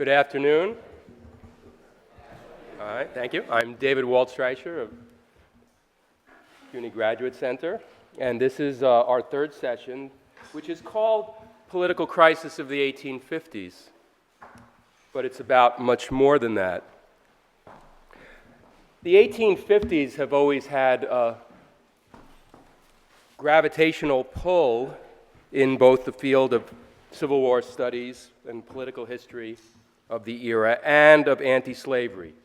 Good afternoon. All right, thank you. I'm David Waldstreicher of CUNY Graduate Center, and this is our third session, which is called Political Crisis of the 1850s, but it's about much more than that. The 1850s have always had a gravitational pull in both the field of Civil War studies and political history of the era and of anti-slavery.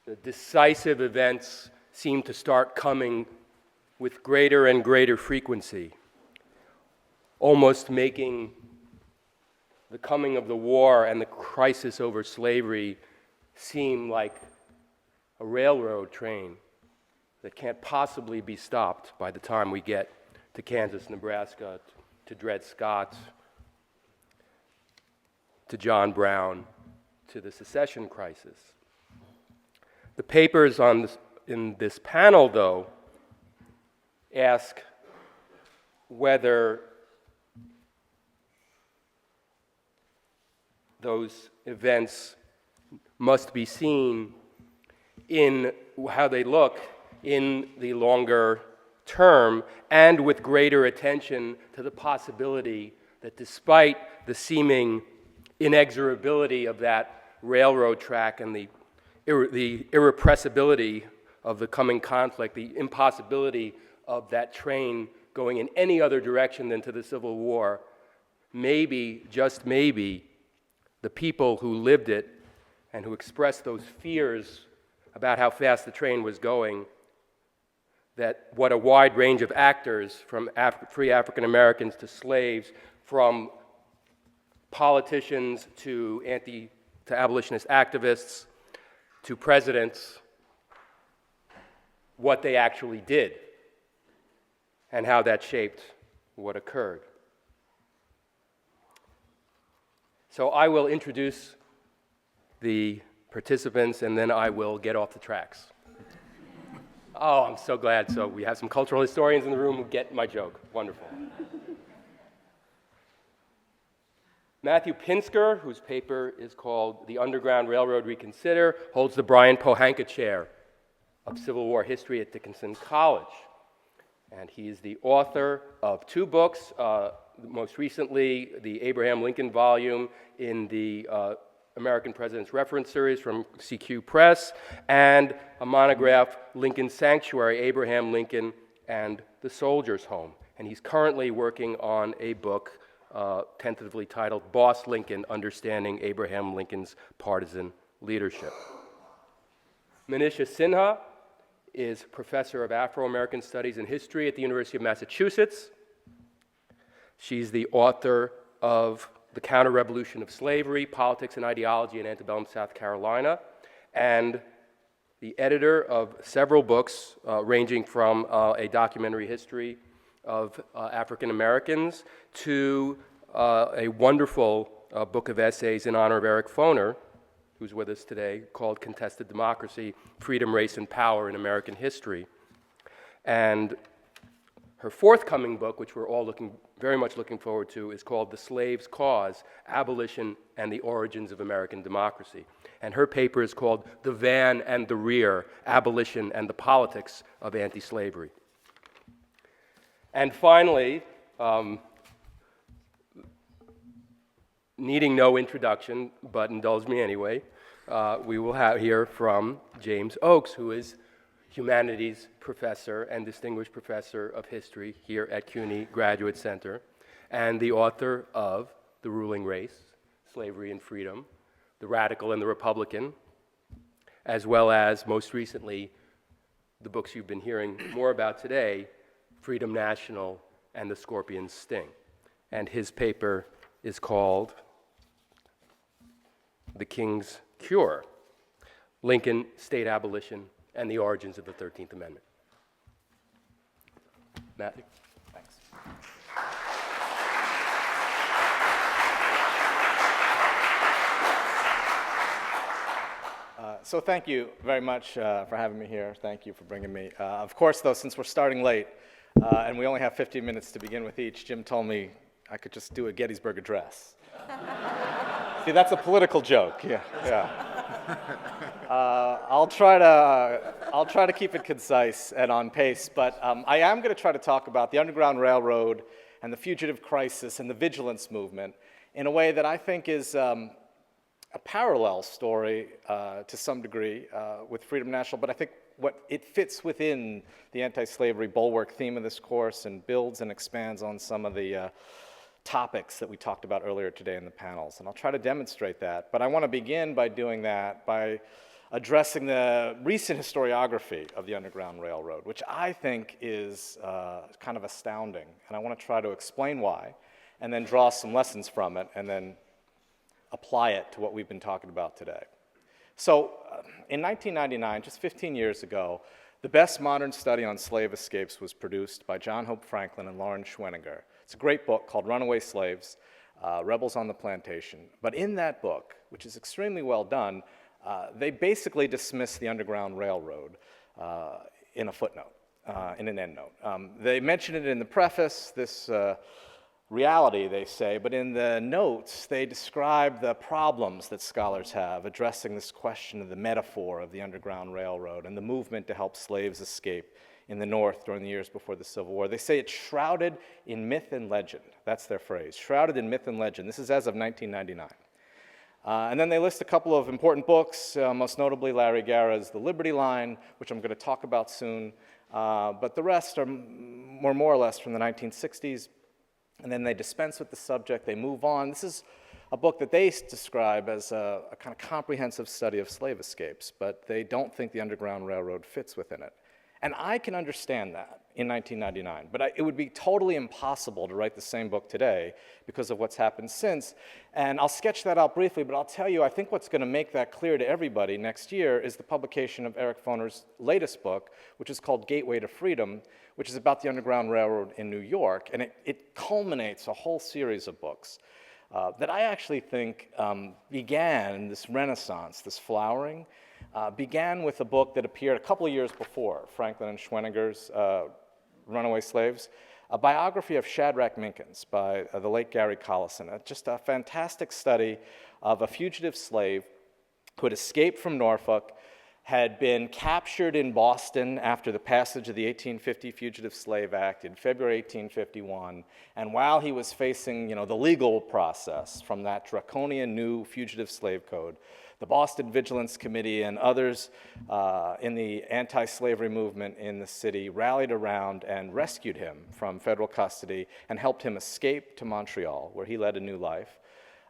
The decisive events seem to start coming with greater and greater frequency, almost making the coming of the war and the crisis over slavery seem like a railroad train that can't possibly be stopped by the time we get to Kansas, Nebraska, to Dred Scott, to John Brown, to the secession crisis. The papers in this panel, though, ask whether those events must be seen in how they look in the longer term and with greater attention to the possibility that despite the seeming inexorability of that railroad track and the irrepressibility of the coming conflict, the impossibility of that train going in any other direction than to the Civil War, maybe, just maybe, the people who lived it and who expressed those fears about how fast the train was going, that what a wide range of actors, from free African Americans to slaves, from politicians to abolitionist activists, to presidents, what they actually did and how that shaped what occurred. So I will introduce the participants and then I will get off the tracks. Oh, I'm so glad. So we have some cultural historians in the room who get my joke. Wonderful. Matthew Pinsker, whose paper is called The Underground Railroad Reconsider, holds the Brian Pohanka Chair of Civil War History at Dickinson College. And he is the author of two books, most recently the Abraham Lincoln volume in the American President's Reference Series from CQ Press, and a monograph, Lincoln Sanctuary, Abraham Lincoln and the Soldier's Home. And he's currently working on a book tentatively titled Boss Lincoln, Understanding Abraham Lincoln's Partisan Leadership. Manisha Sinha is professor of Afro-American Studies and History at the University of Massachusetts. She's the author of The Counter-Revolution of Slavery, Politics and Ideology in Antebellum South Carolina, and the editor of several books ranging from a documentary history of African Americans to a wonderful book of essays in honor of Eric Foner, who's with us today, called Contested Democracy, Freedom, Race, and Power in American History. And her forthcoming book, which we're all very much looking forward to, is called The Slave's Cause, Abolition and the Origins of American Democracy. And her paper is called The Van and the Rear, Abolition and the Politics of Anti-Slavery. And finally, needing no introduction, but indulge me anyway, we will hear from James Oakes, who is Humanities Professor and Distinguished Professor of History here at CUNY Graduate Center, and the author of The Ruling Race, Slavery and Freedom, The Radical and the Republican, as well as, most recently, the books you've been hearing more about today, Freedom National and The Scorpion's Sting. And his paper is called The King's Cure, Lincoln, State Abolition, and the Origins of the 13th Amendment. Matthew? Thanks. So thank you very much for having me here. Thank you for bringing me. Of course, though, since we're starting late, and we only have 15 minutes to begin with each, Jim told me I could just do a Gettysburg Address. See, that's a political joke. Yeah, yeah. I'll try to keep it concise and on pace, but I am going to try to talk about the Underground Railroad and the fugitive crisis and the vigilance movement in a way that I think is a parallel story to some degree with Freedom National, but I think it fits within the anti-slavery bulwark theme of this course and builds and expands on some of the topics that we talked about earlier today in the panels. And I'll try to demonstrate that. But I want to begin by doing that by addressing the recent historiography of the Underground Railroad, which I think is kind of astounding. And I want to try to explain why, and then draw some lessons from it, and then apply it to what we've been talking about today. So in 1999, just 15 years ago, the best modern study on slave escapes was produced by John Hope Franklin and Lauren Schwenninger. It's a great book called Runaway Slaves, Rebels on the Plantation. But in that book, which is extremely well done, they basically dismiss the Underground Railroad in a footnote, in an endnote. They mention it in the preface, this reality, they say, but in the notes, they describe the problems that scholars have addressing this question of the metaphor of the Underground Railroad and the movement to help slaves escape in the North during the years before the Civil War. They say it's shrouded in myth and legend. That's their phrase, shrouded in myth and legend. This is as of 1999. And then they list a couple of important books, most notably Larry Garra's The Liberty Line, which I'm going to talk about soon, but the rest are more or less from the 1960s. And then they dispense with the subject, they move on. This is a book that they describe as a kind of comprehensive study of slave escapes, but they don't think the Underground Railroad fits within it. And I can understand that in 1999, but it would be totally impossible to write the same book today because of what's happened since. And I'll sketch that out briefly, but I'll tell you, I think what's going to make that clear to everybody next year is the publication of Eric Foner's latest book, which is called Gateway to Freedom, which is about the Underground Railroad in New York. And it culminates a whole series of books that I actually think began this renaissance, this flowering, began with a book that appeared a couple of years before, Franklin and Schwenninger's Runaway Slaves, a biography of Shadrach Minkins by the late Gary Collison, just a fantastic study of a fugitive slave who had escaped from Norfolk, had been captured in Boston after the passage of the 1850 Fugitive Slave Act in February 1851, and while he was facing, the legal process from that draconian new fugitive slave code, the Boston Vigilance Committee and others in the anti-slavery movement in the city rallied around and rescued him from federal custody and helped him escape to Montreal, where he led a new life.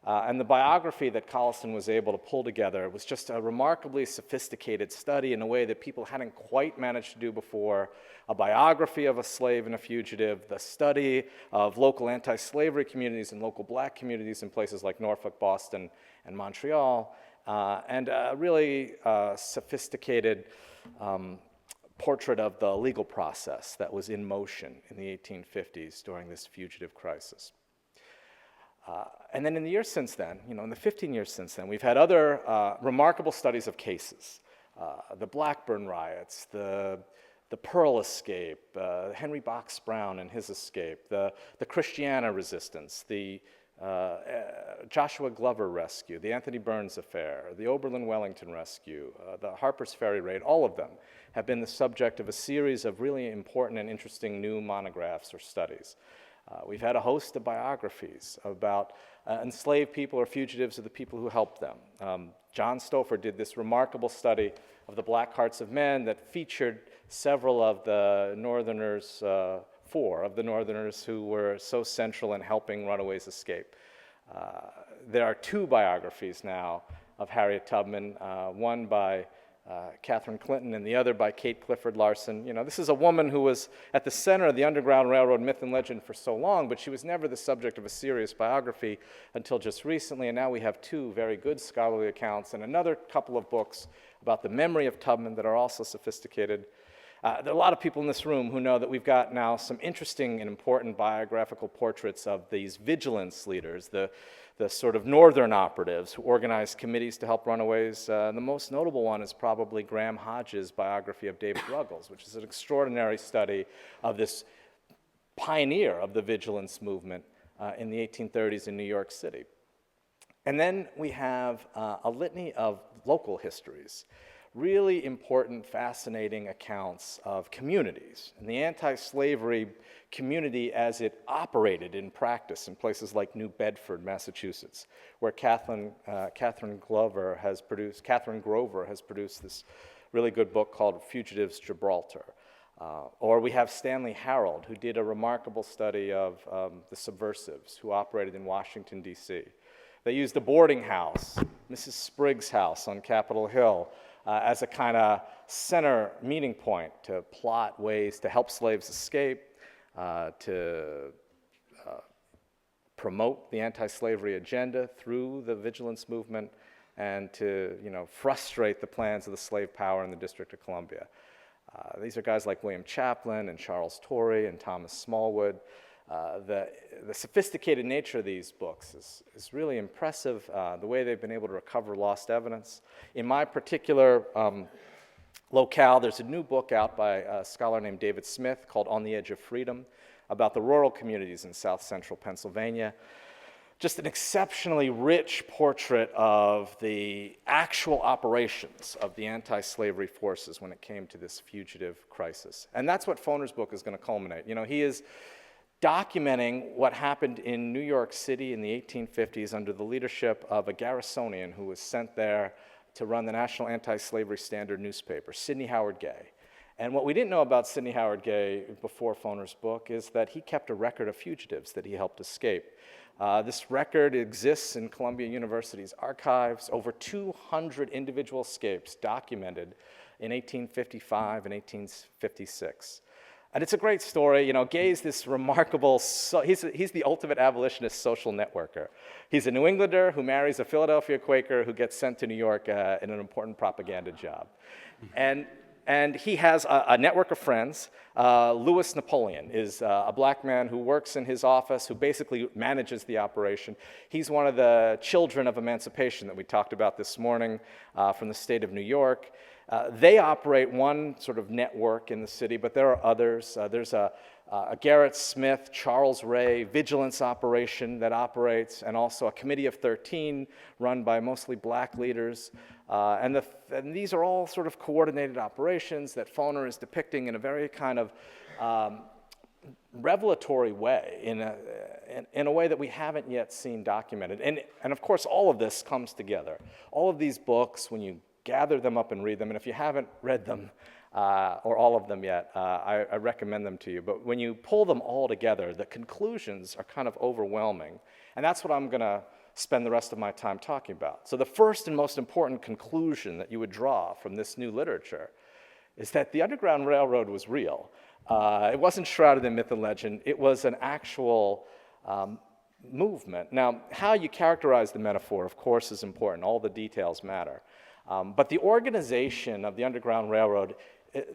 And the biography that Collison was able to pull together was just a remarkably sophisticated study in a way that people hadn't quite managed to do before. A biography of a slave and a fugitive, the study of local anti-slavery communities and local black communities in places like Norfolk, Boston, and Montreal, and a really sophisticated portrait of the legal process that was in motion in the 1850s during this fugitive crisis. And then in the years since then, in the 15 years since then, we've had other remarkable studies of cases. The Blackburn riots, the Pearl escape, Henry Box Brown and his escape, the Christiana resistance, the Joshua Glover rescue, the Anthony Burns affair, the Oberlin Wellington rescue, the Harper's Ferry raid, all of them have been the subject of a series of really important and interesting new monographs or studies. We've had a host of biographies about enslaved people or fugitives of the people who helped them. John Stouffer did this remarkable study of the Black Hearts of Men that featured several of the Northerners, four of the Northerners who were so central in helping runaways escape. There are two biographies now of Harriet Tubman, one by Catherine Clinton and the other by Kate Clifford Larson. This is a woman who was at the center of the Underground Railroad myth and legend for so long, but she was never the subject of a serious biography until just recently, and now we have two very good scholarly accounts and another couple of books about the memory of Tubman that are also sophisticated. There are a lot of people in this room who know that we've got now some interesting and important biographical portraits of these vigilance leaders, the sort of northern operatives who organized committees to help runaways. The most notable one is probably Graham Hodges' biography of David Ruggles, which is an extraordinary study of this pioneer of the vigilance movement in the 1830s in New York City. And then we have a litany of local histories, really important, fascinating accounts of communities and the anti-slavery community as it operated in practice in places like New Bedford, Massachusetts, where Catherine Grover has produced this really good book called Fugitives Gibraltar. Or we have Stanley Harold, who did a remarkable study of the subversives who operated in Washington, D.C. They used a boarding house, Mrs. Spriggs' house on Capitol Hill, as a kind of center meeting point to plot ways to help slaves escape, to promote the anti-slavery agenda through the vigilance movement, and to frustrate the plans of the slave power in the District of Columbia. These are guys like William Chaplin and Charles Torrey and Thomas Smallwood. The sophisticated nature of these books is really impressive, the way they've been able to recover lost evidence. In my particular locale, there's a new book out by a scholar named David Smith called On the Edge of Freedom about the rural communities in south central Pennsylvania. Just an exceptionally rich portrait of the actual operations of the anti-slavery forces when it came to this fugitive crisis. And that's what Foner's book is going to culminate. He is documenting what happened in New York City in the 1850s under the leadership of a Garrisonian who was sent there to run the National Anti-Slavery Standard newspaper, Sidney Howard Gay. And what we didn't know about Sidney Howard Gay before Foner's book is that he kept a record of fugitives that he helped escape. This record exists in Columbia University's archives, over 200 individual escapes documented in 1855 and 1856. And it's a great story. Gay's this remarkable, he's the ultimate abolitionist social networker. He's a New Englander who marries a Philadelphia Quaker who gets sent to New York in an important propaganda job. And he has a network of friends. Louis Napoleon is a black man who works in his office, who basically manages the operation. He's one of the children of emancipation that we talked about this morning from the state of New York. They operate one sort of network in the city, but there are others. There's a Garrett Smith, Charles Ray vigilance operation that operates, and also a Committee of 13 run by mostly black leaders. And these are all sort of coordinated operations that Foner is depicting in a very kind of revelatory way, in a way that we haven't yet seen documented. And of course, all of this comes together. All of these books, when you gather them up and read them, and if you haven't read them, or all of them yet, I recommend them to you. But when you pull them all together, the conclusions are kind of overwhelming. And that's what I'm going to spend the rest of my time talking about. So the first and most important conclusion that you would draw from this new literature is that the Underground Railroad was real. It wasn't shrouded in myth and legend. It was an actual movement. Now, how you characterize the metaphor, of course, is important. All the details matter. But the organization of the Underground Railroad,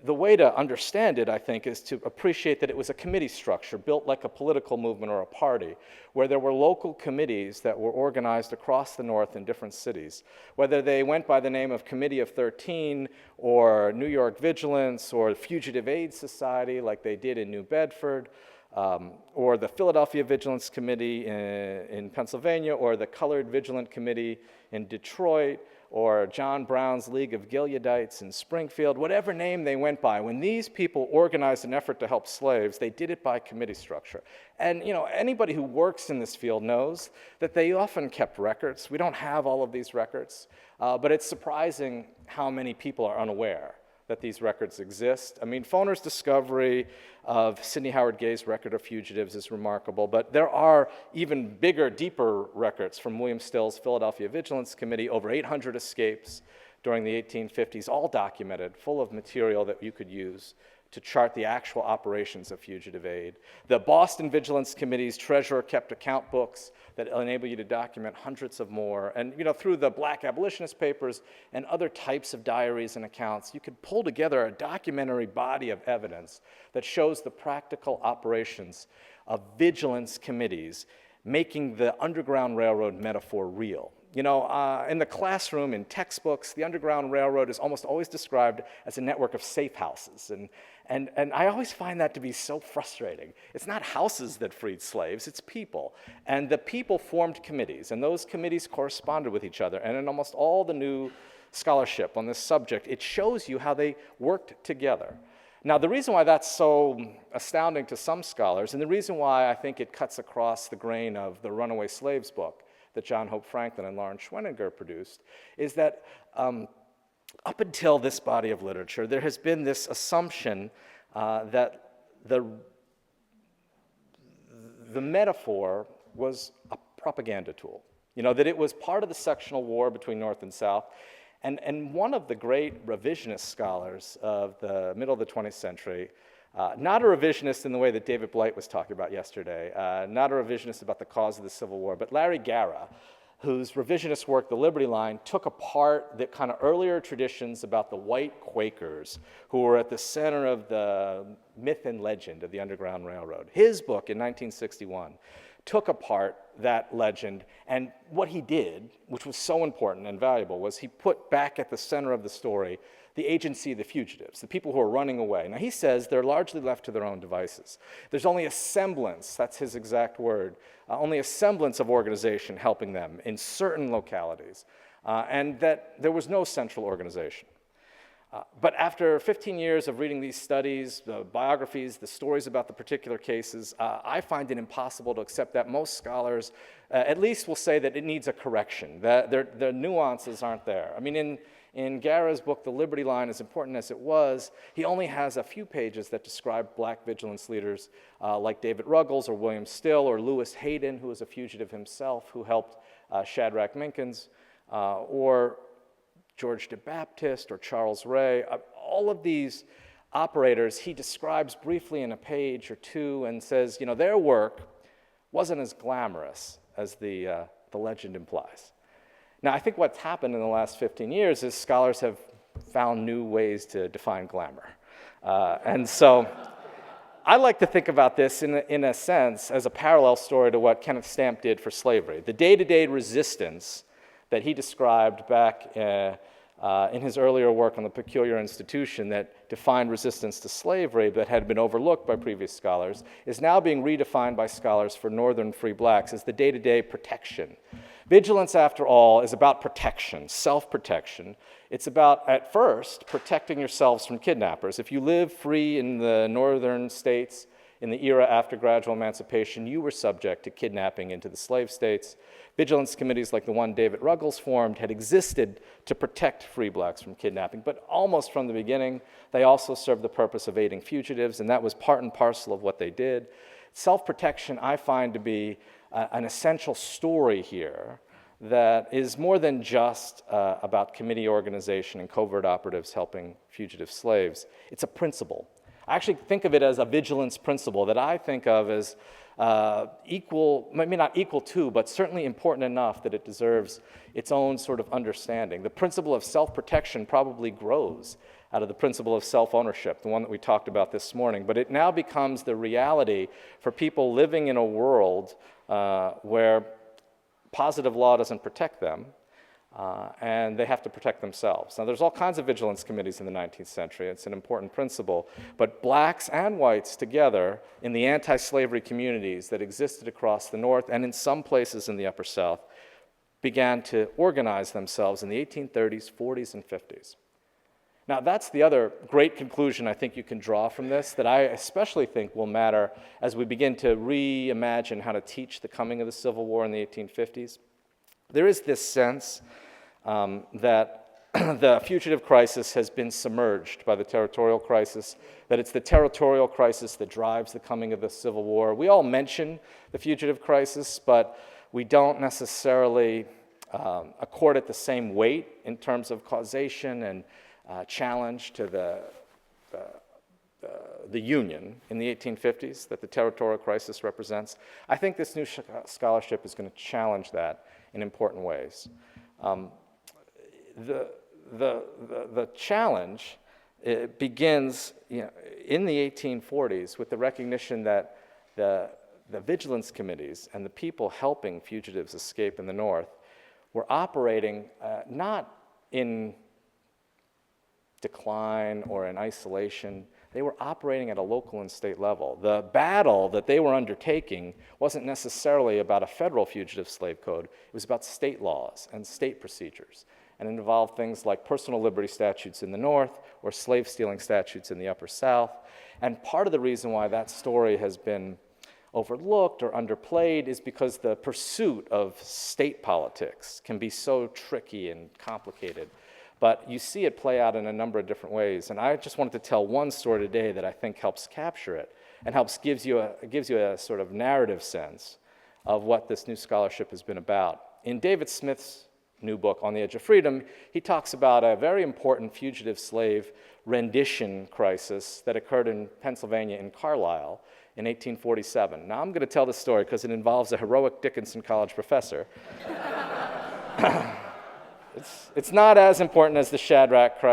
the way to understand it, I think, is to appreciate that it was a committee structure built like a political movement or a party, where there were local committees that were organized across the North in different cities. Whether they went by the name of Committee of 13 or New York Vigilance or Fugitive Aid Society like they did in New Bedford, or the Philadelphia Vigilance Committee in Pennsylvania, or the Colored Vigilant Committee in Detroit, or John Brown's League of Gileadites in Springfield, whatever name they went by, when these people organized an effort to help slaves, they did it by committee structure. And anybody who works in this field knows that they often kept records. We don't have all of these records, but it's surprising how many people are unaware that these records exist. I mean, Foner's discovery of Sidney Howard Gay's record of fugitives is remarkable, but there are even bigger, deeper records from William Still's Philadelphia Vigilance Committee, over 800 escapes during the 1850s, all documented, full of material that you could use to chart the actual operations of fugitive aid. The Boston Vigilance Committee's treasurer kept account books that enable you to document hundreds of more. And through the Black Abolitionist Papers and other types of diaries and accounts, you could pull together a documentary body of evidence that shows the practical operations of vigilance committees, making the Underground Railroad metaphor real. In the classroom, in textbooks, the Underground Railroad is almost always described as a network of safe houses. And I always find that to be so frustrating. It's not houses that freed slaves, it's people. And the people formed committees, and those committees corresponded with each other. And in almost all the new scholarship on this subject, it shows you how they worked together. Now, the reason why that's so astounding to some scholars, and the reason why I think it cuts across the grain of the Runaway Slaves book that John Hope Franklin and Lawrence Schwenninger produced, is that up until this body of literature, there has been this assumption that the metaphor was a propaganda tool, that it was part of the sectional war between North and South. And one of the great revisionist scholars of the middle of the 20th century, not a revisionist in the way that David Blight was talking about yesterday, not a revisionist about the cause of the Civil War, but Larry Garrah, whose revisionist work, The Liberty Line, took apart the kind of earlier traditions about the white Quakers who were at the center of the myth and legend of the Underground Railroad. His book in 1961 took apart that legend, and what he did, which was so important and valuable, was he put back at the center of the story the agency of the fugitives, the people who are running away. Now, he says they're largely left to their own devices. There's only a semblance, that's his exact word, only a semblance of organization helping them in certain localities, and that there was no central organization. But after 15 years of reading these studies, the biographies, the stories about the particular cases, I find it impossible to accept that. Most scholars at least will say that it needs a correction, that the nuances aren't there. I mean, in Garrah's book, The Liberty Line, as important as it was, he only has a few pages that describe black vigilance leaders like David Ruggles or William Still or Lewis Hayden, who was a fugitive himself, who helped Shadrach Minkins, or George DeBaptist or Charles Ray. All of these operators he describes briefly in a page or two and says, their work wasn't as glamorous as the legend implies. Now, I think what's happened in the last 15 years is scholars have found new ways to define glamour. And so I like to think about this in a sense as a parallel story to what Kenneth Stamp did for slavery. The day-to-day resistance that he described back in his earlier work on the peculiar institution that defined resistance to slavery but had been overlooked by previous scholars, is now being redefined by scholars for Northern free blacks as the day-to-day protection. Vigilance, after all, is about protection, self-protection. It's about, at first, protecting yourselves from kidnappers. If you live free in the northern states in the era after gradual emancipation, you were subject to kidnapping into the slave states. Vigilance committees like the one David Ruggles formed had existed to protect free blacks from kidnapping, but almost from the beginning, they also served the purpose of aiding fugitives, and that was part and parcel of what they did. Self-protection, I find to be an essential story here that is more than just about committee organization and covert operatives helping fugitive slaves. It's a principle. I actually think of it as a vigilance principle that I think of as equal, maybe not equal to, but certainly important enough that it deserves its own sort of understanding. The principle of self-protection probably grows out of the principle of self-ownership, the one that we talked about this morning, but it now becomes the reality for people living in a world where positive law doesn't protect them, and they have to protect themselves. Now, there's all kinds of vigilance committees in the 19th century. It's an important principle. But blacks and whites together in the anti-slavery communities that existed across the North and in some places in the Upper South began to organize themselves in the 1830s, 40s, and 50s. Now, that's the other great conclusion I think you can draw from this that I especially think will matter as we begin to reimagine how to teach the coming of the Civil War in the 1850s. There is this sense that the fugitive crisis has been submerged by the territorial crisis, that it's the territorial crisis that drives the coming of the Civil War. We all mention the fugitive crisis, but we don't necessarily accord it the same weight in terms of causation and challenge to the Union in the 1850s that the territorial crisis represents. I think this new scholarship is going to challenge that in important ways. The challenge begins in the 1840s with the recognition that the vigilance committees and the people helping fugitives escape in the North were operating not in decline or in isolation. they were operating at a local and state level. The battle that they were undertaking wasn't necessarily about a federal fugitive slave code. It was about state laws and state procedures. And it involved things like personal liberty statutes in the North or slave stealing statutes in the Upper South. And part of the reason why that story has been overlooked or underplayed is because the pursuit of state politics can be so tricky and complicated. But you see it play out in a number of different ways. And I just wanted to tell one story today that I think helps capture it and gives you a sort of narrative sense of what this new scholarship has been about. In David Smith's new book, On the Edge of Freedom, he talks about a very important fugitive slave rendition crisis that occurred in Pennsylvania in Carlisle in 1847. Now, I'm going to tell this story because it involves a heroic Dickinson College professor. It's not as important as the Shadrach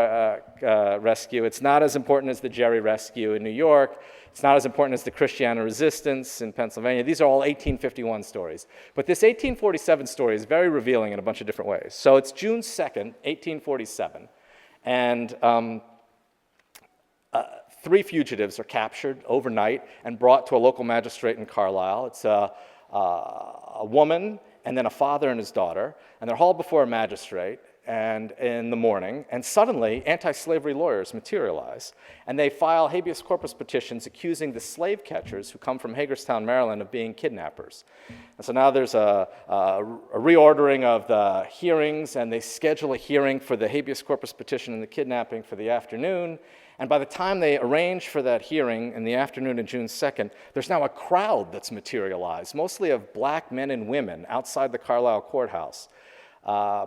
rescue. It's not as important as the Jerry rescue in New York. It's not as important as the Christiana resistance in Pennsylvania. These are all 1851 stories. But this 1847 story is very revealing in a bunch of different ways. So it's June 2nd, 1847, and 3 fugitives are captured overnight and brought to a local magistrate in Carlisle. It's a woman and then a father and his daughter, and they're hauled before a magistrate and in the morning, and suddenly anti-slavery lawyers materialize, and they file habeas corpus petitions accusing the slave catchers who come from Hagerstown, Maryland, of being kidnappers. And so now there's a reordering of the hearings, and they schedule a hearing for the habeas corpus petition and the kidnapping for the afternoon. And by the time they arrange for that hearing in the afternoon of June 2nd, there's now a crowd that's materialized, mostly of black men and women outside the Carlisle courthouse,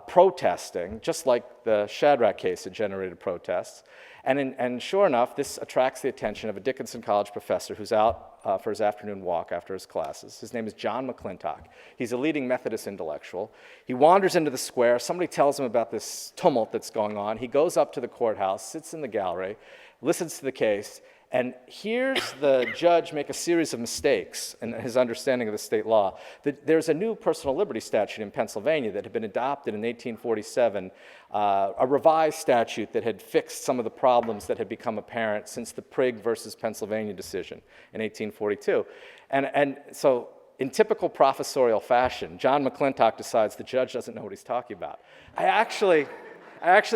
protesting, just like the Shadrach case had generated protests. And sure enough, this attracts the attention of a Dickinson College professor who's out for his afternoon walk after his classes. His name is John McClintock. He's a leading Methodist intellectual. He wanders into the square. Somebody tells him about this tumult that's going on. He goes up to the courthouse, sits in the gallery, listens to the case, and hears the judge make a series of mistakes in his understanding of the state law. There's a new personal liberty statute in Pennsylvania that had been adopted in 1847, a revised statute that had fixed some of the problems that had become apparent since the Prigg versus Pennsylvania decision in 1842. And so in typical professorial fashion, John McClintock decides the judge doesn't know what he's talking about. I actually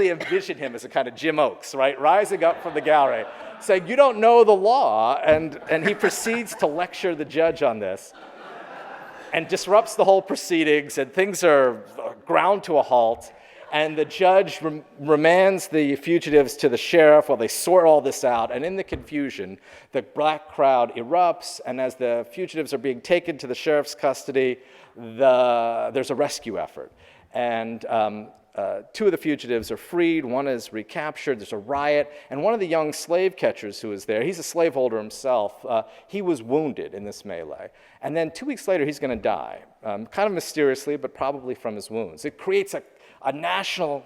envision him as a kind of Jim Oakes, right, rising up from the gallery, saying, "You don't know the law," and he proceeds to lecture the judge on this and disrupts the whole proceedings, and things are ground to a halt, and the judge remands the fugitives to the sheriff while they sort all this out, and in the confusion, the black crowd erupts, and as the fugitives are being taken to the sheriff's custody, there's a rescue effort. And 2 of the fugitives are freed, 1 is recaptured, there's a riot, and one of the young slave catchers who was there, he's a slaveholder himself, he was wounded in this melee. And then 2 weeks later, he's going to die, kind of mysteriously, but probably from his wounds. It creates a national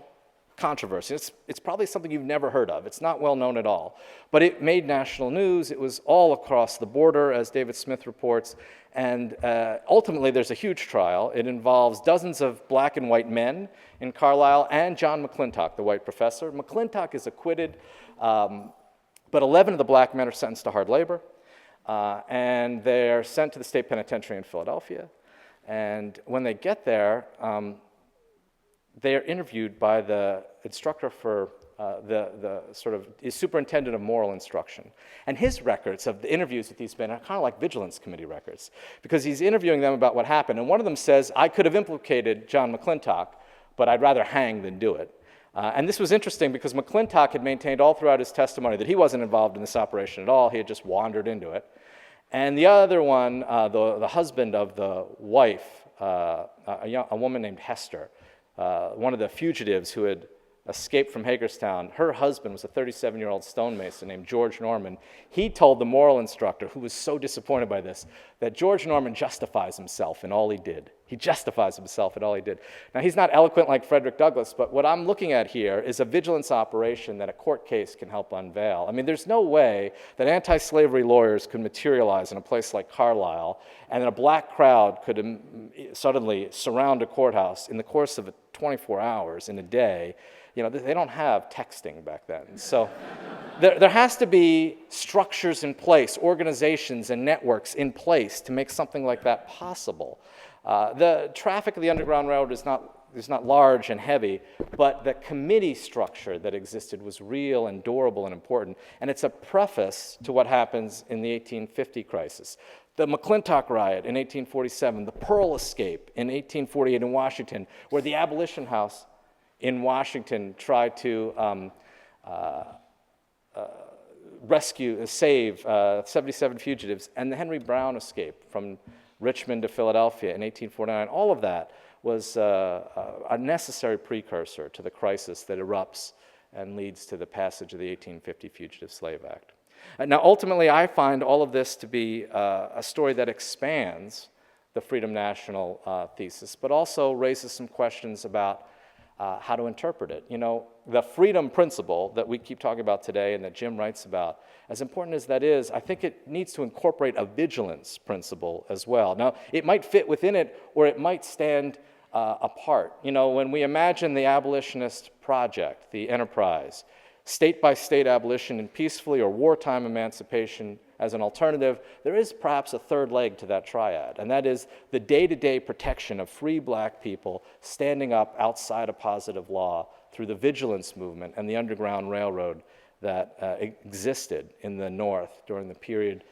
controversy. It's probably something you've never heard of. It's not well known at all. But it made national news. It was all across the border, as David Smith reports. And ultimately, there's a huge trial. It involves dozens of black and white men in Carlisle and John McClintock, the white professor. McClintock is acquitted, but 11 of the black men are sentenced to hard labor. And they're sent to the state penitentiary in Philadelphia. And when they get there, they are interviewed by the instructor for the sort of superintendent of moral instruction. And his records of the interviews with these men are kind of like Vigilance Committee records, because he's interviewing them about what happened. And one of them says, "I could have implicated John McClintock, but I'd rather hang than do it." And this was interesting because McClintock had maintained all throughout his testimony that he wasn't involved in this operation at all. He had just wandered into it. And the other one, the husband of the wife, a woman named Hester, one of the fugitives who had escaped from Hagerstown, her husband was a 37-year-old stonemason named George Norman. He told the moral instructor, who was so disappointed by this, that George Norman justifies himself in all he did. He justifies himself in all he did. Now, he's not eloquent like Frederick Douglass, but what I'm looking at here is a vigilance operation that a court case can help unveil. I mean, there's no way that anti-slavery lawyers could materialize in a place like Carlisle, and that a black crowd could suddenly surround a courthouse in the course of 24 hours in a day. You know, they don't have texting back then. So there has to be structures in place, organizations and networks in place to make something like that possible. The traffic of the Underground Railroad is not large and heavy, but the committee structure that existed was real and durable and important. And it's a preface to what happens in the 1850 crisis. The McClintock riot in 1847, the Pearl escape in 1848 in Washington, where the Abolition House in Washington tried to save 77 fugitives, and the Henry Brown escape from Richmond to Philadelphia in 1849. All of that was a necessary precursor to the crisis that erupts and leads to the passage of the 1850 Fugitive Slave Act. Now, ultimately, I find all of this to be a story that expands the Freedom National thesis, but also raises some questions about how to interpret it. You know, the freedom principle that we keep talking about today and that Jim writes about, as important as that is, I think it needs to incorporate a vigilance principle as well. Now, it might fit within it, or it might stand apart. You know, when we imagine the abolitionist project, the enterprise, state-by-state abolition and peacefully or wartime emancipation as an alternative, there is perhaps a third leg to that triad, and that is the day-to-day protection of free black people standing up outside of positive law through the vigilance movement and the Underground Railroad that existed in the North during the period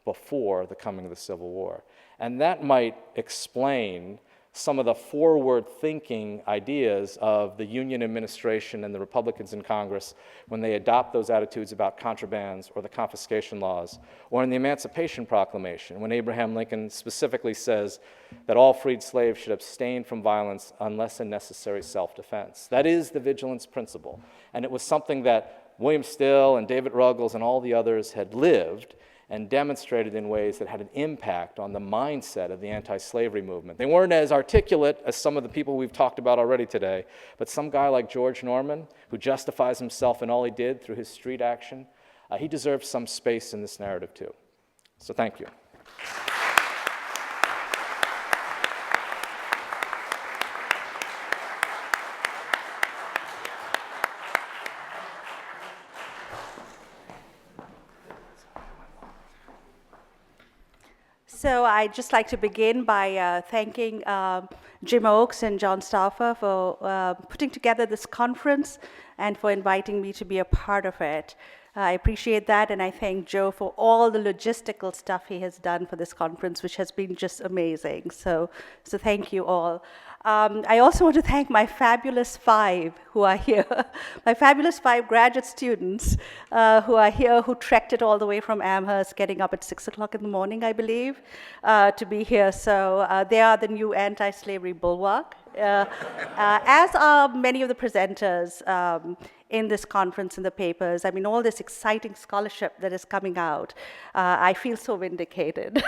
before the coming of the Civil War. And that might explain some of the forward-thinking ideas of the Union administration and the Republicans in Congress when they adopt those attitudes about contrabands or the confiscation laws, or in the Emancipation Proclamation, when Abraham Lincoln specifically says that all freed slaves should abstain from violence unless in necessary self-defense. That is the vigilance principle, and it was something that William Still and David Ruggles and all the others had lived and demonstrated in ways that had an impact on the mindset of the anti-slavery movement. They weren't as articulate as some of the people we've talked about already today, but some guy like George Norman, who justifies himself in all he did through his street action, he deserves some space in this narrative too. So thank you. So I'd just like to begin by thanking Jim Oakes and John Stauffer for putting together this conference and for inviting me to be a part of it. I appreciate that, and I thank Joe for all the logistical stuff he has done for this conference, which has been just amazing. So thank you all. I also want to thank my fabulous 5 who are here, my fabulous 5 graduate students who are here, who trekked it all the way from Amherst, getting up at 6 o'clock in the morning, I believe, to be here. So they are the new anti-slavery bulwark, as are many of the presenters in this conference and the papers. I mean, all this exciting scholarship that is coming out, I feel so vindicated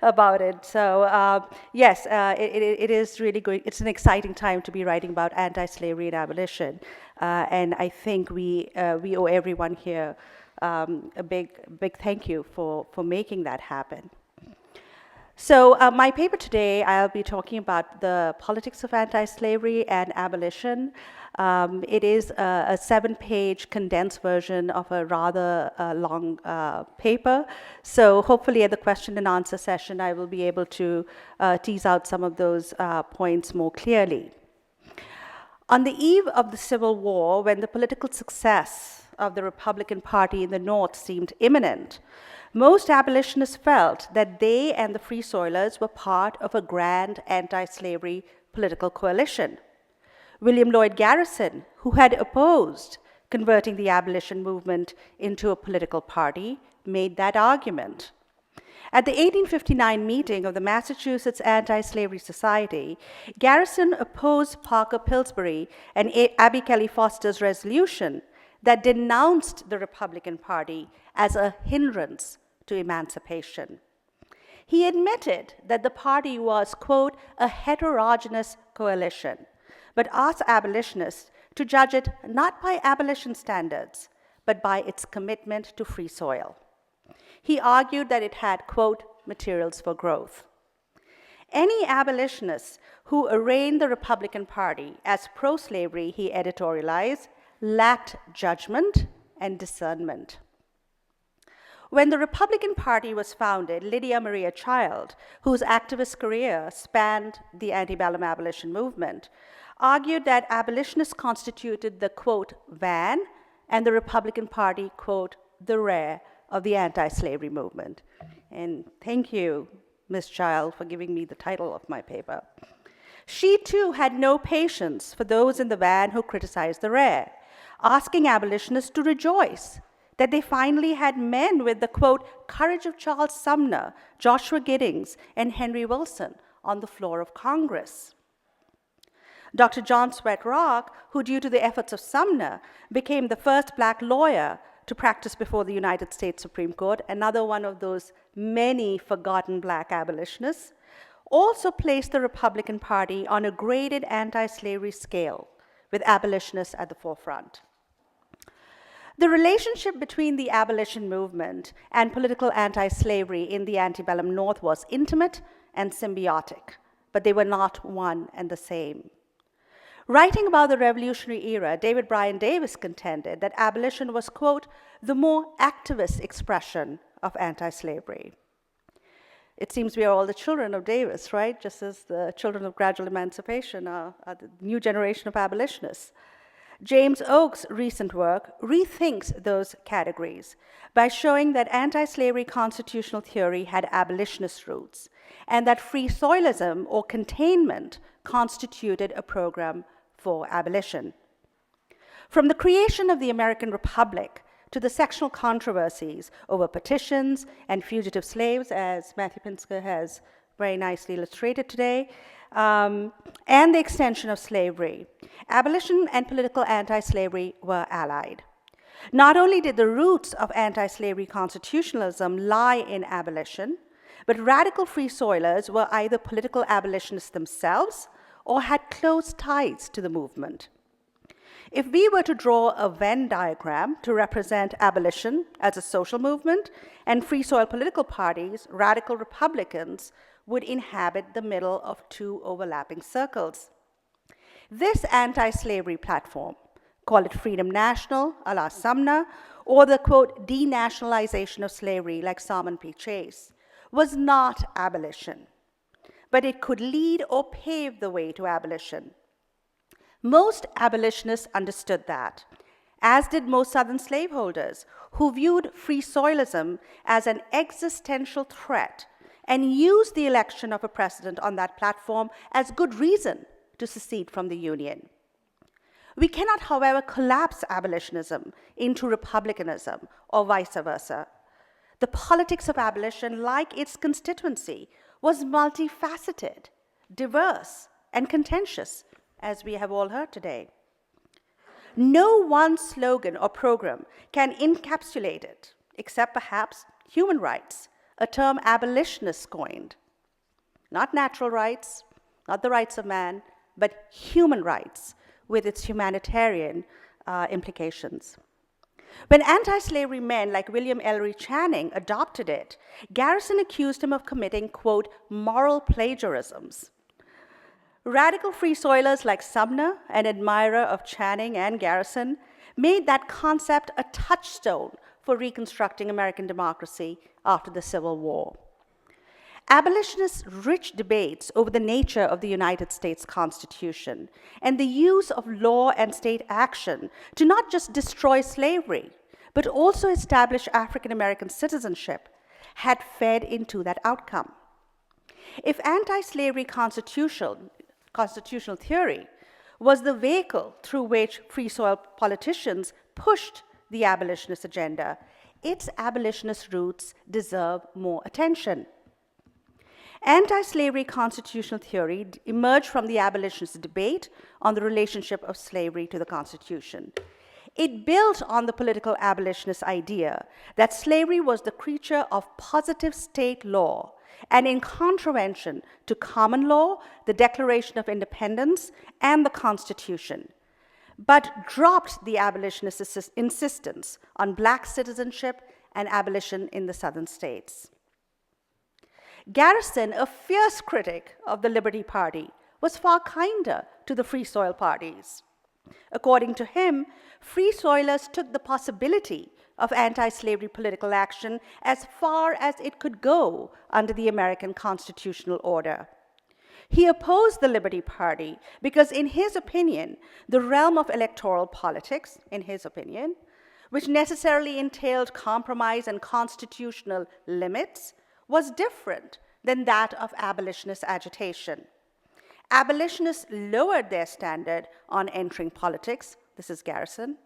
about it. So yes, it is really going, it's an exciting time to be writing about anti-slavery and abolition. And I think we owe everyone here a big thank you for making that happen. So my paper today, I'll be talking about the politics of anti-slavery and abolition. It is a 7-page condensed version of a rather long paper. So hopefully at the question and answer session, I will be able to tease out some of those points more clearly. On the eve of the Civil War, when the political success of the Republican Party in the North seemed imminent, most abolitionists felt that they and the Free Soilers were part of a grand anti-slavery political coalition. William Lloyd Garrison, who had opposed converting the abolition movement into a political party, made that argument. At the 1859 meeting of the Massachusetts Anti-Slavery Society, Garrison opposed Parker Pillsbury and Abby Kelly Foster's resolution that denounced the Republican Party as a hindrance to emancipation. He admitted that the party was, quote, a heterogeneous coalition, but asked abolitionists to judge it not by abolition standards, but by its commitment to free soil. He argued that it had, quote, materials for growth. Any abolitionists who arraigned the Republican Party as pro-slavery, he editorialized, lacked judgment and discernment. When the Republican Party was founded, Lydia Maria Child, whose activist career spanned the antebellum abolition movement, argued that abolitionists constituted the, quote, van, and the Republican Party, quote, the rear of the anti-slavery movement. And thank you, Ms. Child, for giving me the title of my paper. She, too, had no patience for those in the van who criticized the rear, asking abolitionists to rejoice that they finally had men with the, quote, courage of Charles Sumner, Joshua Giddings, and Henry Wilson on the floor of Congress. Dr. John Swett Rock, who, due to the efforts of Sumner, became the first black lawyer to practice before the United States Supreme Court, another one of those many forgotten black abolitionists, also placed the Republican Party on a graded anti-slavery scale, with abolitionists at the forefront. The relationship between the abolition movement and political anti-slavery in the antebellum North was intimate and symbiotic, but they were not one and the same. Writing about the Revolutionary era, David Bryan Davis contended that abolition was, quote, the more activist expression of anti-slavery. It seems we are all the children of Davis, right? Just as the children of gradual emancipation are the new generation of abolitionists. James Oakes' recent work rethinks those categories by showing that anti-slavery constitutional theory had abolitionist roots and that free soilism or containment constituted a program for abolition. From the creation of the American Republic to the sectional controversies over petitions and fugitive slaves, as Matthew Pinsker has very nicely illustrated today, and the extension of slavery, abolition and political anti-slavery were allied. Not only did the roots of anti-slavery constitutionalism lie in abolition, but radical free soilers were either political abolitionists themselves or had close ties to the movement. If we were to draw a Venn diagram to represent abolition as a social movement and free soil political parties, radical Republicans would inhabit the middle of two overlapping circles. This anti-slavery platform, call it Freedom National, a la Sumner, or the, quote, denationalization of slavery, like Salmon P. Chase, was not abolition, but it could lead or pave the way to abolition. Most abolitionists understood that, as did most Southern slaveholders, who viewed free soilism as an existential threat and used the election of a president on that platform as good reason to secede from the Union. We cannot, however, collapse abolitionism into republicanism or vice versa. The politics of abolition, like its constituency, was multifaceted, diverse, and contentious, as we have all heard today. No one slogan or program can encapsulate it, except perhaps human rights, a term abolitionists coined. Not natural rights, not the rights of man, but human rights with its humanitarian implications. When anti-slavery men like William Ellery Channing adopted it, Garrison accused him of committing, quote, moral plagiarisms. Radical free soilers like Sumner, an admirer of Channing and Garrison, made that concept a touchstone for reconstructing American democracy after the Civil War. Abolitionists' rich debates over the nature of the United States Constitution and the use of law and state action to not just destroy slavery, but also establish African American citizenship had fed into that outcome. If anti-slavery constitutional theory was the vehicle through which free soil politicians pushed the abolitionist agenda, its abolitionist roots deserve more attention. Anti-slavery constitutional theory emerged from the abolitionist debate on the relationship of slavery to the Constitution. It built on the political abolitionist idea that slavery was the creature of positive state law and in contravention to common law, the Declaration of Independence, and the Constitution, but dropped the abolitionist insistence on black citizenship and abolition in the southern states. Garrison, a fierce critic of the Liberty Party, was far kinder to the Free Soil parties. According to him, Free Soilers took the possibility of anti-slavery political action as far as it could go under the American constitutional order. He opposed the Liberty Party because, in his opinion, the realm of electoral politics, in his opinion, which necessarily entailed compromise and constitutional limits, was different than that of abolitionist agitation. Abolitionists lowered their standard on entering politics, this is Garrison,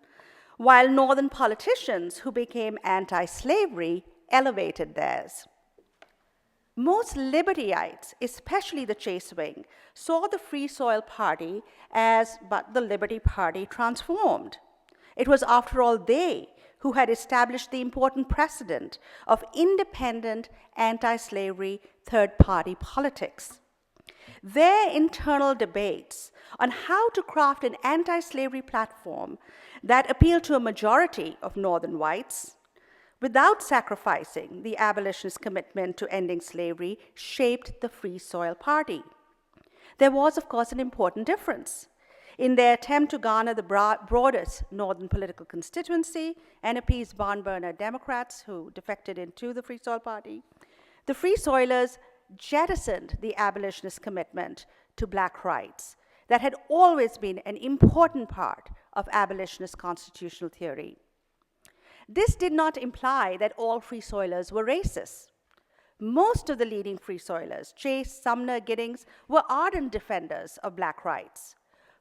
while Northern politicians who became anti-slavery elevated theirs. Most Libertyites, especially the Chase wing, saw the Free Soil Party as but the Liberty Party transformed. It was, after all, they who had established the important precedent of independent anti-slavery third-party politics. Their internal debates on how to craft an anti-slavery platform that appealed to a majority of Northern whites without sacrificing the abolitionist commitment to ending slavery shaped the Free Soil Party. There was, of course, an important difference. In their attempt to garner the broadest Northern political constituency and appease barn burner Democrats who defected into the Free Soil Party, the Free Soilers jettisoned the abolitionist commitment to black rights that had always been an important part of abolitionist constitutional theory. This did not imply that all Free Soilers were racist. Most of the leading Free Soilers, Chase, Sumner, Giddings, were ardent defenders of black rights.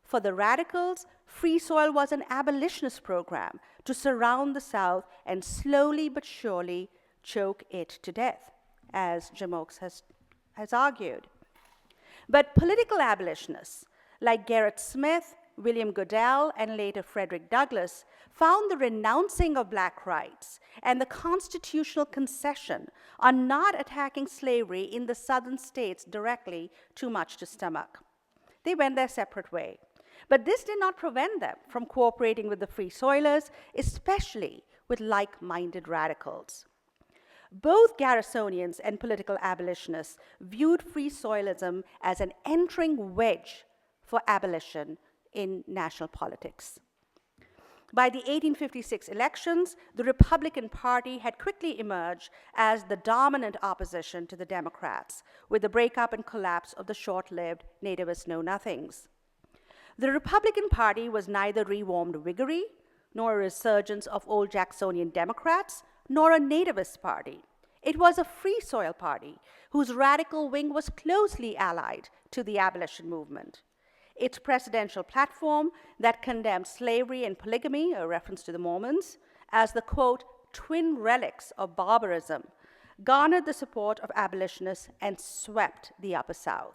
For the radicals, Free Soil was an abolitionist program to surround the South and slowly but surely choke it to death, as Jim Oakes has argued. But political abolitionists like Gerrit Smith, William Goodell, and later Frederick Douglass found the renouncing of black rights and the constitutional concession on not attacking slavery in the southern states directly too much to stomach. They went their separate way. But this did not prevent them from cooperating with the Free Soilers, especially with like-minded radicals. Both Garrisonians and political abolitionists viewed Free Soilism as an entering wedge for abolition in national politics. By the 1856 elections, the Republican Party had quickly emerged as the dominant opposition to the Democrats, with the breakup and collapse of the short-lived nativist Know-Nothings. The Republican Party was neither rewarmed Whiggery, nor a resurgence of old Jacksonian Democrats, nor a nativist party. It was a Free Soil party whose radical wing was closely allied to the abolition movement. Its presidential platform that condemned slavery and polygamy, a reference to the Mormons, as the, quote, twin relics of barbarism, garnered the support of abolitionists and swept the Upper South.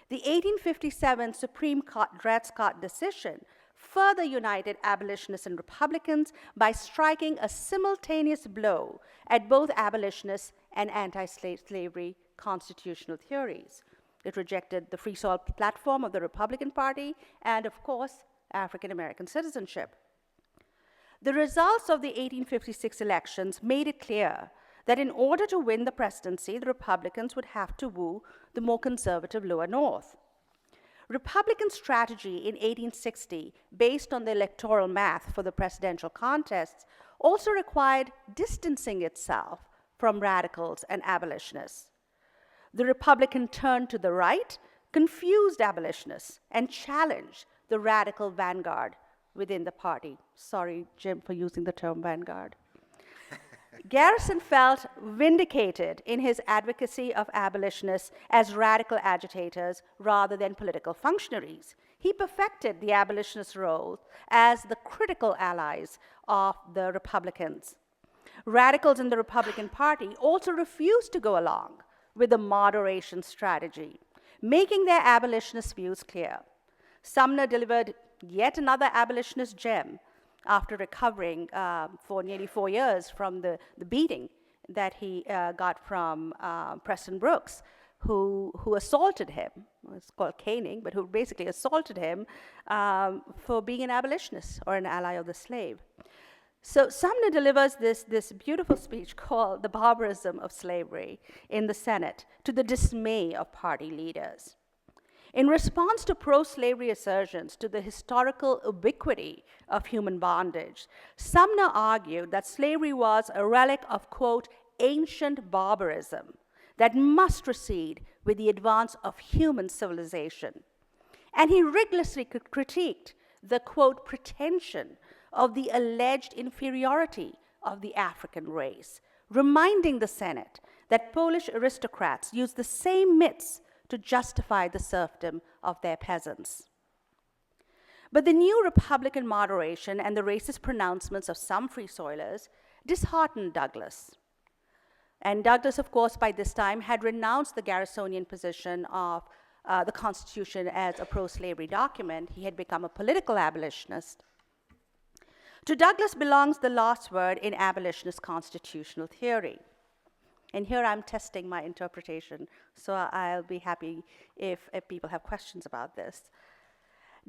The 1857 Supreme Court Dred Scott decision further united abolitionists and Republicans by striking a simultaneous blow at both abolitionist and anti-slavery constitutional theories. It rejected the Free Soil platform of the Republican Party and, of course, African American citizenship. The results of the 1856 elections made it clear that in order to win the presidency, the Republicans would have to woo the more conservative lower North. Republican strategy in 1860, based on the electoral math for the presidential contests, also required distancing itself from radicals and abolitionists. The Republican turn to the right confused abolitionists and challenged the radical vanguard within the party. Sorry, Jim, for using the term vanguard. Garrison felt vindicated in his advocacy of abolitionists as radical agitators rather than political functionaries. He perfected the abolitionist role as the critical allies of the Republicans. Radicals in the Republican Party also refused to go along with the moderation strategy, making their abolitionist views clear. Sumner delivered yet another abolitionist gem after recovering for nearly 4 years from the beating that he got from Preston Brooks, who assaulted him. It's called caning, but who basically assaulted him for being an abolitionist or an ally of the slave. So Sumner delivers this beautiful speech called The Barbarism of Slavery in the Senate, to the dismay of party leaders. In response to pro-slavery assertions to the historical ubiquity of human bondage, Sumner argued that slavery was a relic of, quote, ancient barbarism that must recede with the advance of human civilization. And he rigorously critiqued the, quote, pretension of the alleged inferiority of the African race, reminding the Senate that Polish aristocrats used the same myths to justify the serfdom of their peasants. But the new Republican moderation and the racist pronouncements of some free soilers disheartened Douglass. And Douglass, of course, by this time had renounced the Garrisonian position of the Constitution as a pro-slavery document. He had become a political abolitionist. To Douglass belongs the last word in abolitionist constitutional theory. And here I'm testing my interpretation, so I'll be happy if people have questions about this.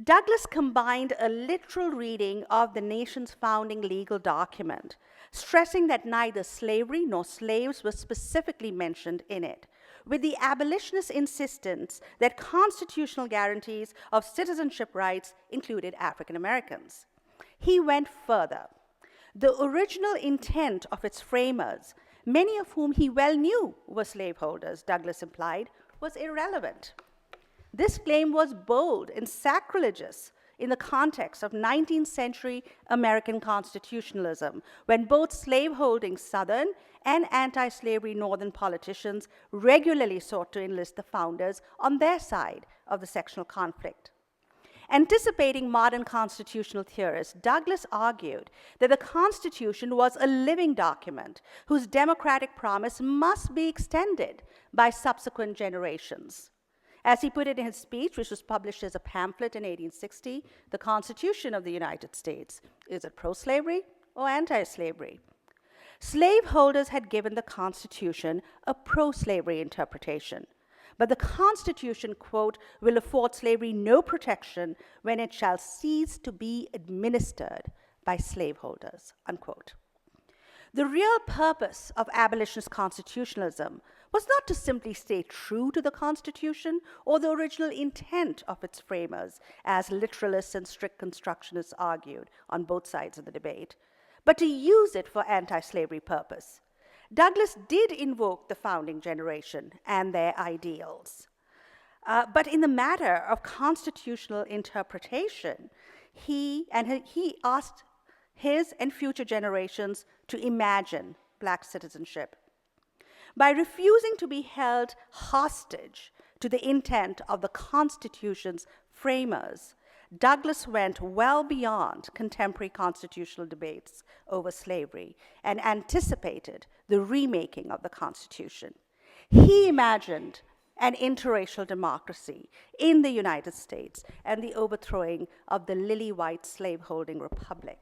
Douglass combined a literal reading of the nation's founding legal document, stressing that neither slavery nor slaves were specifically mentioned in it, with the abolitionist insistence that constitutional guarantees of citizenship rights included African Americans. He went further. The original intent of its framers, many of whom he well knew were slaveholders, Douglass implied, was irrelevant. This claim was bold and sacrilegious in the context of 19th century American constitutionalism, when both slaveholding Southern and anti-slavery Northern politicians regularly sought to enlist the founders on their side of the sectional conflict. Anticipating modern constitutional theorists, Douglass argued that the Constitution was a living document whose democratic promise must be extended by subsequent generations. As he put it in his speech, which was published as a pamphlet in 1860, the Constitution of the United States, is it pro-slavery or anti-slavery? Slaveholders had given the Constitution a pro-slavery interpretation. But the Constitution, quote, will afford slavery no protection when it shall cease to be administered by slaveholders, unquote. The real purpose of abolitionist constitutionalism was not to simply stay true to the Constitution or the original intent of its framers, as literalists and strict constructionists argued on both sides of the debate, but to use it for anti-slavery purpose. Douglass did invoke the founding generation and their ideals. But in the matter of constitutional interpretation, he asked his and future generations to imagine Black citizenship. By refusing to be held hostage to the intent of the Constitution's framers, Douglass went well beyond contemporary constitutional debates over slavery and anticipated the remaking of the Constitution. He imagined an interracial democracy in the United States and the overthrowing of the lily-white slaveholding republic,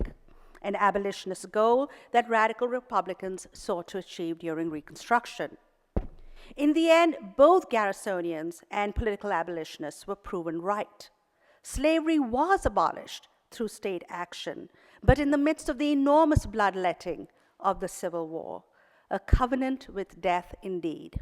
an abolitionist goal that radical Republicans sought to achieve during Reconstruction. In the end, both Garrisonians and political abolitionists were proven right. Slavery was abolished through state action, but in the midst of the enormous bloodletting of the Civil War, a covenant with death indeed.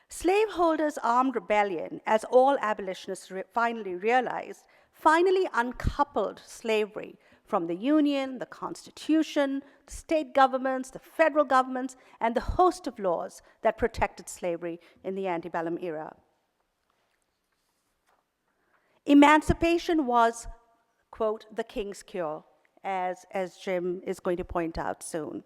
Slaveholders' armed rebellion, as all abolitionists finally realized, finally uncoupled slavery from the Union, the Constitution, the state governments, the federal governments, and the host of laws that protected slavery in the antebellum era. Emancipation was, quote, the king's cure, as Jim is going to point out soon.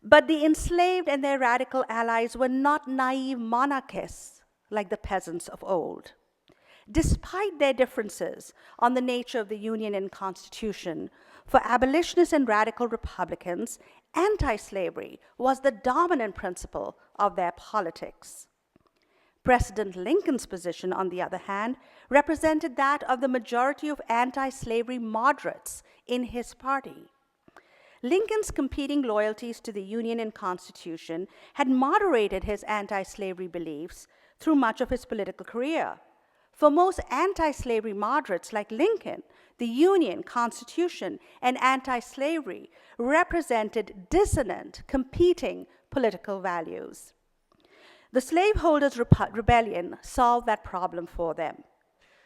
But the enslaved and their radical allies were not naive monarchists like the peasants of old. Despite their differences on the nature of the Union and Constitution, for abolitionists and radical Republicans, anti-slavery was the dominant principle of their politics. President Lincoln's position, on the other hand, represented that of the majority of anti-slavery moderates in his party. Lincoln's competing loyalties to the Union and Constitution had moderated his anti-slavery beliefs through much of his political career. For most anti-slavery moderates like Lincoln, the Union, Constitution, and anti-slavery represented dissonant, competing political values. The slaveholders' rebellion solved that problem for them.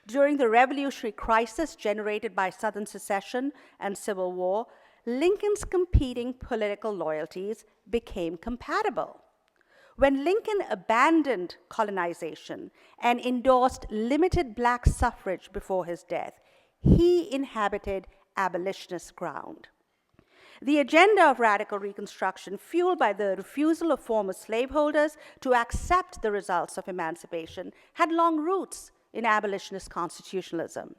During the revolutionary crisis generated by Southern secession and Civil War, Lincoln's competing political loyalties became compatible. When Lincoln abandoned colonization and endorsed limited black suffrage before his death, he inhabited abolitionist ground. The agenda of radical Reconstruction, fueled by the refusal of former slaveholders to accept the results of emancipation, had long roots in abolitionist constitutionalism.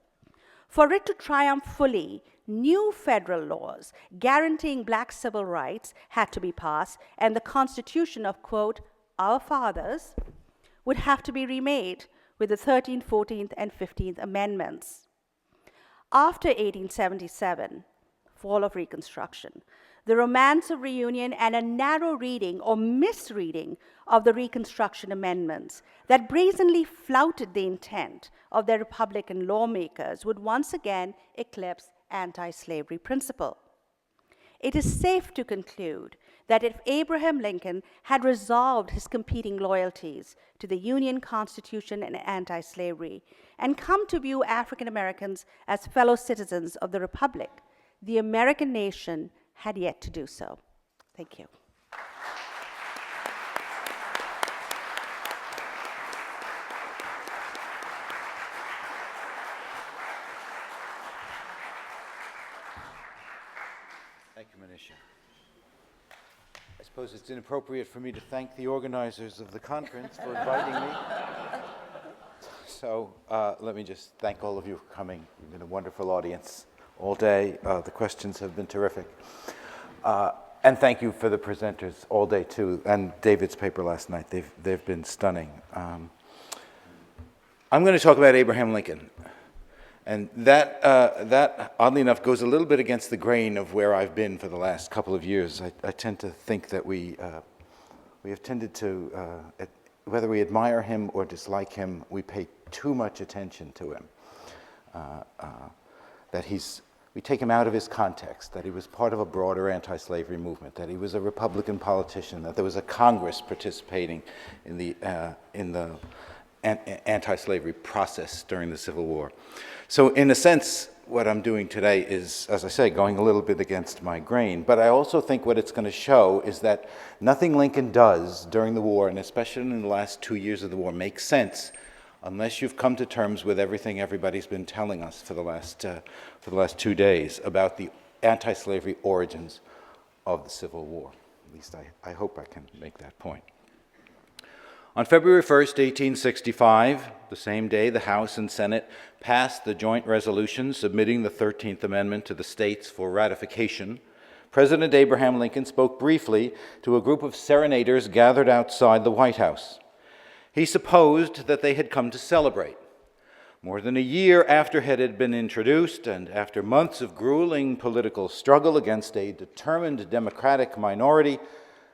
For it to triumph fully, new federal laws guaranteeing black civil rights had to be passed, and the Constitution of, quote, our fathers would have to be remade with the 13th, 14th, and 15th Amendments. After 1877, fall of Reconstruction, the romance of reunion and a narrow reading or misreading of the Reconstruction Amendments that brazenly flouted the intent of their Republican lawmakers would once again eclipse anti-slavery principle. It is safe to conclude that if Abraham Lincoln had resolved his competing loyalties to the Union, Constitution, and anti-slavery, and come to view African Americans as fellow citizens of the Republic, the American nation had yet to do so. Thank you. Thank you, Manisha. I suppose it's inappropriate for me to thank the organizers of the conference for inviting me. So let me just thank all of you for coming. You've been a wonderful audience all day. The questions have been terrific. And thank you for the presenters all day, too, and David's paper last night. They've been stunning. I'm going to talk about Abraham Lincoln. And that, oddly enough, goes a little bit against the grain of where I've been for the last couple of years. I tend to think that we have tended to, whether we admire him or dislike him, we pay too much attention to him. We take him out of his context, that he was part of a broader anti-slavery movement, that he was a Republican politician, that there was a Congress participating in the anti-slavery process during the Civil War. So in a sense, what I'm doing today is, as I say, going a little bit against my grain, but I also think what it's going to show is that nothing Lincoln does during the war, and especially in the last 2 years of the war, makes sense unless you've come to terms with everything everybody's been telling us for the last 2 days about the anti-slavery origins of the Civil War. At least I hope I can make that point. On February 1st, 1865, the same day the House and Senate passed the joint resolution submitting the 13th Amendment to the states for ratification, President Abraham Lincoln spoke briefly to a group of serenaders gathered outside the White House. He supposed that they had come to celebrate. More than a year after it had been introduced, and after months of grueling political struggle against a determined Democratic minority,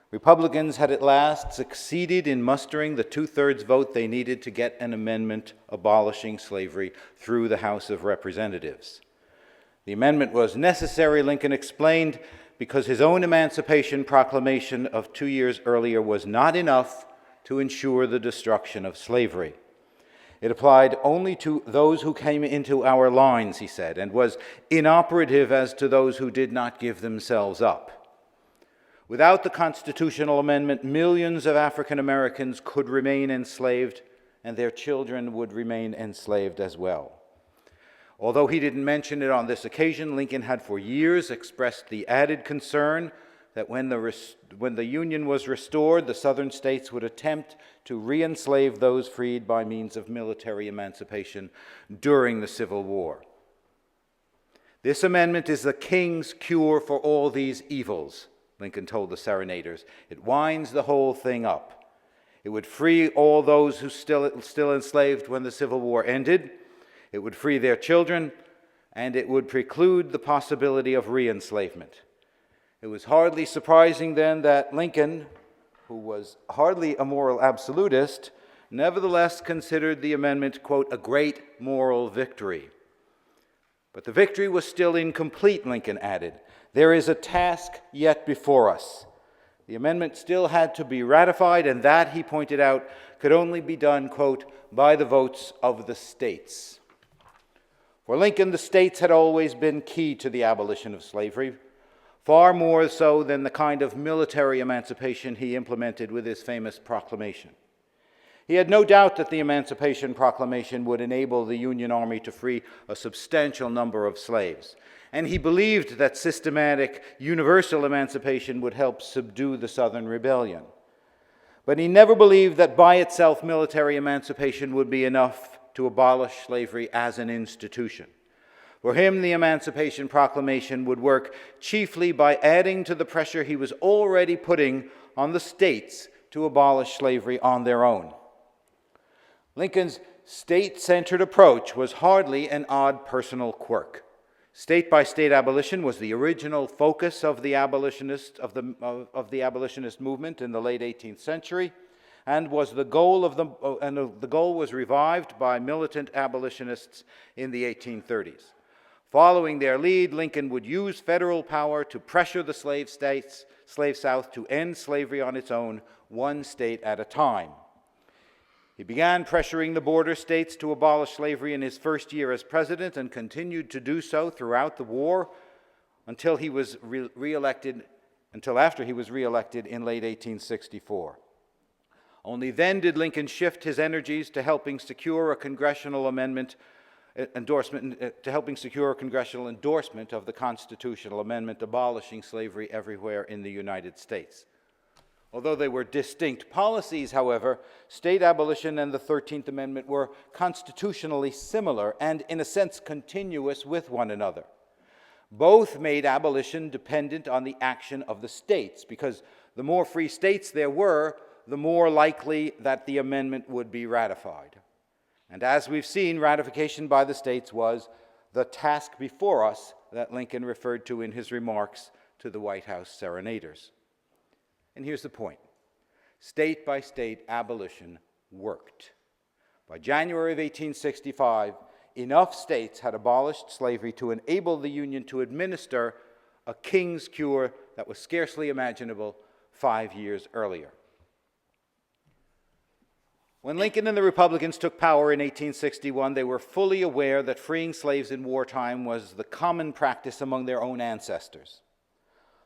Republicans had at last succeeded in mustering the two-thirds vote they needed to get an amendment abolishing slavery through the House of Representatives. The amendment was necessary, Lincoln explained, because his own Emancipation Proclamation of 2 years earlier was not enough to ensure the destruction of slavery. It applied only to those who came into our lines, he said, and was inoperative as to those who did not give themselves up. Without the constitutional amendment, millions of African Americans could remain enslaved, and their children would remain enslaved as well. Although he didn't mention it on this occasion, Lincoln had for years expressed the added concern that when the Union was restored, the Southern states would attempt to re-enslave those freed by means of military emancipation during the Civil War. This amendment is the king's cure for all these evils, Lincoln told the serenaders. It winds the whole thing up. It would free all those who still enslaved when the Civil War ended. It would free their children, and it would preclude the possibility of re-enslavement. It was hardly surprising then that Lincoln, who was hardly a moral absolutist, nevertheless considered the amendment, quote, a great moral victory. But the victory was still incomplete, Lincoln added. There is a task yet before us. The amendment still had to be ratified, and that, he pointed out, could only be done, quote, by the votes of the states. For Lincoln, the states had always been key to the abolition of slavery, far more so than the kind of military emancipation he implemented with his famous proclamation. He had no doubt that the Emancipation Proclamation would enable the Union Army to free a substantial number of slaves, and he believed that systematic, universal emancipation would help subdue the Southern Rebellion. But he never believed that by itself military emancipation would be enough to abolish slavery as an institution. For him, the Emancipation Proclamation would work chiefly by adding to the pressure he was already putting on the states to abolish slavery on their own. Lincoln's state-centered approach was hardly an odd personal quirk. State-by-state abolition was the original focus of the abolitionist movement in the late 18th century, and was the goal the goal was revived by militant abolitionists in the 1830s. Following their lead, Lincoln would use federal power to pressure the slave South to end slavery on its own, one state at a time. He began pressuring the border states to abolish slavery in his first year as president and continued to do so throughout the war until after he was reelected in late 1864. Only then did Lincoln shift his energies to helping secure a congressional endorsement of the constitutional amendment abolishing slavery everywhere in the United States. Although they were distinct policies, however, state abolition and the 13th Amendment were constitutionally similar and, in a sense, continuous with one another. Both made abolition dependent on the action of the states, because the more free states there were, the more likely that the amendment would be ratified. And as we've seen, ratification by the states was the task before us that Lincoln referred to in his remarks to the White House serenaders. And here's the point. State-by-state abolition worked. By January of 1865, enough states had abolished slavery to enable the Union to administer a king's cure that was scarcely imaginable 5 years earlier. When Lincoln and the Republicans took power in 1861, they were fully aware that freeing slaves in wartime was the common practice among their own ancestors.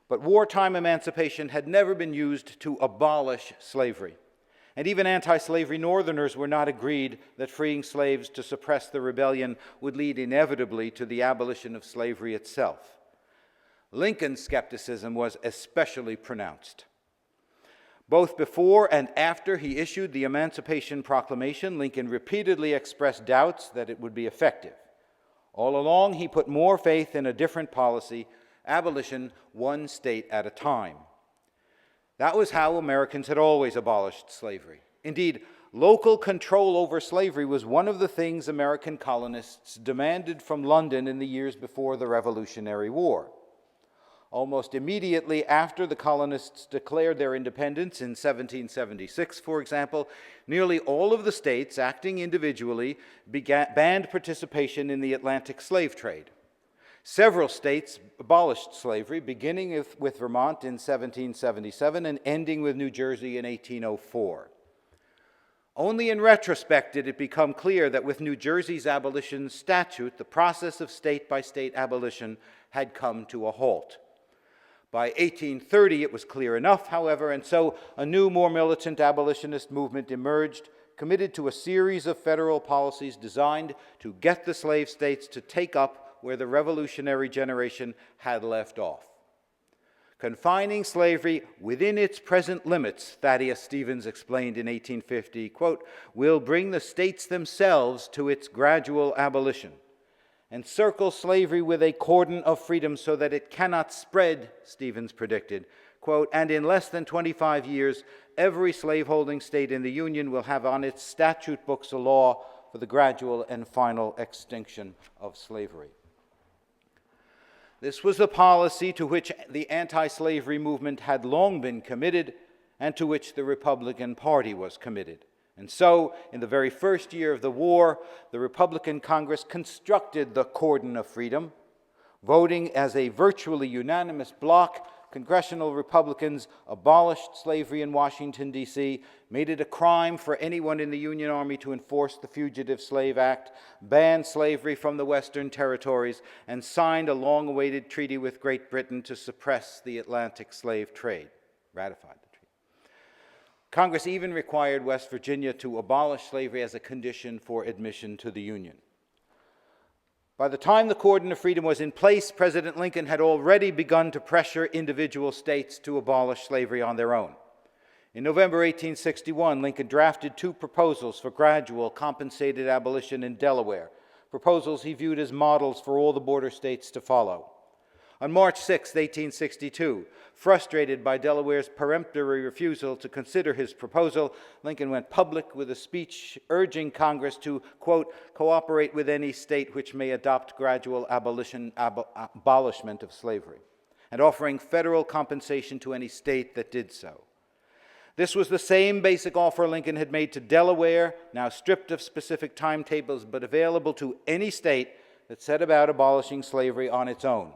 But wartime emancipation had never been used to abolish slavery. And even anti-slavery Northerners were not agreed that freeing slaves to suppress the rebellion would lead inevitably to the abolition of slavery itself. Lincoln's skepticism was especially pronounced. Both before and after he issued the Emancipation Proclamation, Lincoln repeatedly expressed doubts that it would be effective. All along, he put more faith in a different policy, abolition one state at a time. That was how Americans had always abolished slavery. Indeed, local control over slavery was one of the things American colonists demanded from London in the years before the Revolutionary War. Almost immediately after the colonists declared their independence in 1776, for example, nearly all of the states, acting individually, banned participation in the Atlantic slave trade. Several states abolished slavery, beginning with Vermont in 1777 and ending with New Jersey in 1804. Only in retrospect did it become clear that with New Jersey's abolition statute, the process of state-by-state abolition had come to a halt. By 1830, it was clear enough, however, and so a new, more militant abolitionist movement emerged, committed to a series of federal policies designed to get the slave states to take up where the revolutionary generation had left off. Confining slavery within its present limits, Thaddeus Stevens explained in 1850, quote, will bring the states themselves to its gradual abolition. Encircle slavery with a cordon of freedom so that it cannot spread, Stevens predicted, quote, and in less than 25 years, every slaveholding state in the Union will have on its statute books a law for the gradual and final extinction of slavery. This was the policy to which the anti-slavery movement had long been committed and to which the Republican Party was committed. And so, in the very first year of the war, the Republican Congress constructed the cordon of freedom. Voting as a virtually unanimous bloc, congressional Republicans abolished slavery in Washington, D.C., made it a crime for anyone in the Union Army to enforce the Fugitive Slave Act, banned slavery from the Western territories, and signed a long-awaited treaty with Great Britain to suppress the Atlantic slave trade, ratified the treaty. Congress even required West Virginia to abolish slavery as a condition for admission to the Union. By the time the cordon of freedom was in place, President Lincoln had already begun to pressure individual states to abolish slavery on their own. In November 1861, Lincoln drafted 2 proposals for gradual compensated abolition in Delaware, proposals he viewed as models for all the border states to follow. On March 6, 1862, frustrated by Delaware's peremptory refusal to consider his proposal, Lincoln went public with a speech urging Congress to, quote, cooperate with any state which may adopt gradual abolishment of slavery, and offering federal compensation to any state that did so. This was the same basic offer Lincoln had made to Delaware, now stripped of specific timetables, but available to any state that set about abolishing slavery on its own.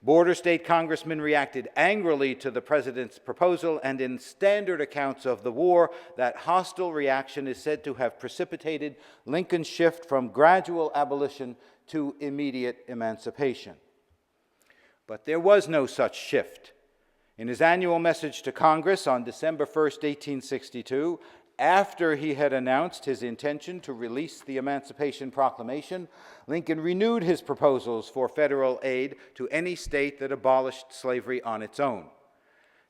Border state congressmen reacted angrily to the president's proposal, and in standard accounts of the war, that hostile reaction is said to have precipitated Lincoln's shift from gradual abolition to immediate emancipation. But there was no such shift. In his annual message to Congress on December 1, 1862, after he had announced his intention to release the Emancipation Proclamation, Lincoln renewed his proposals for federal aid to any state that abolished slavery on its own.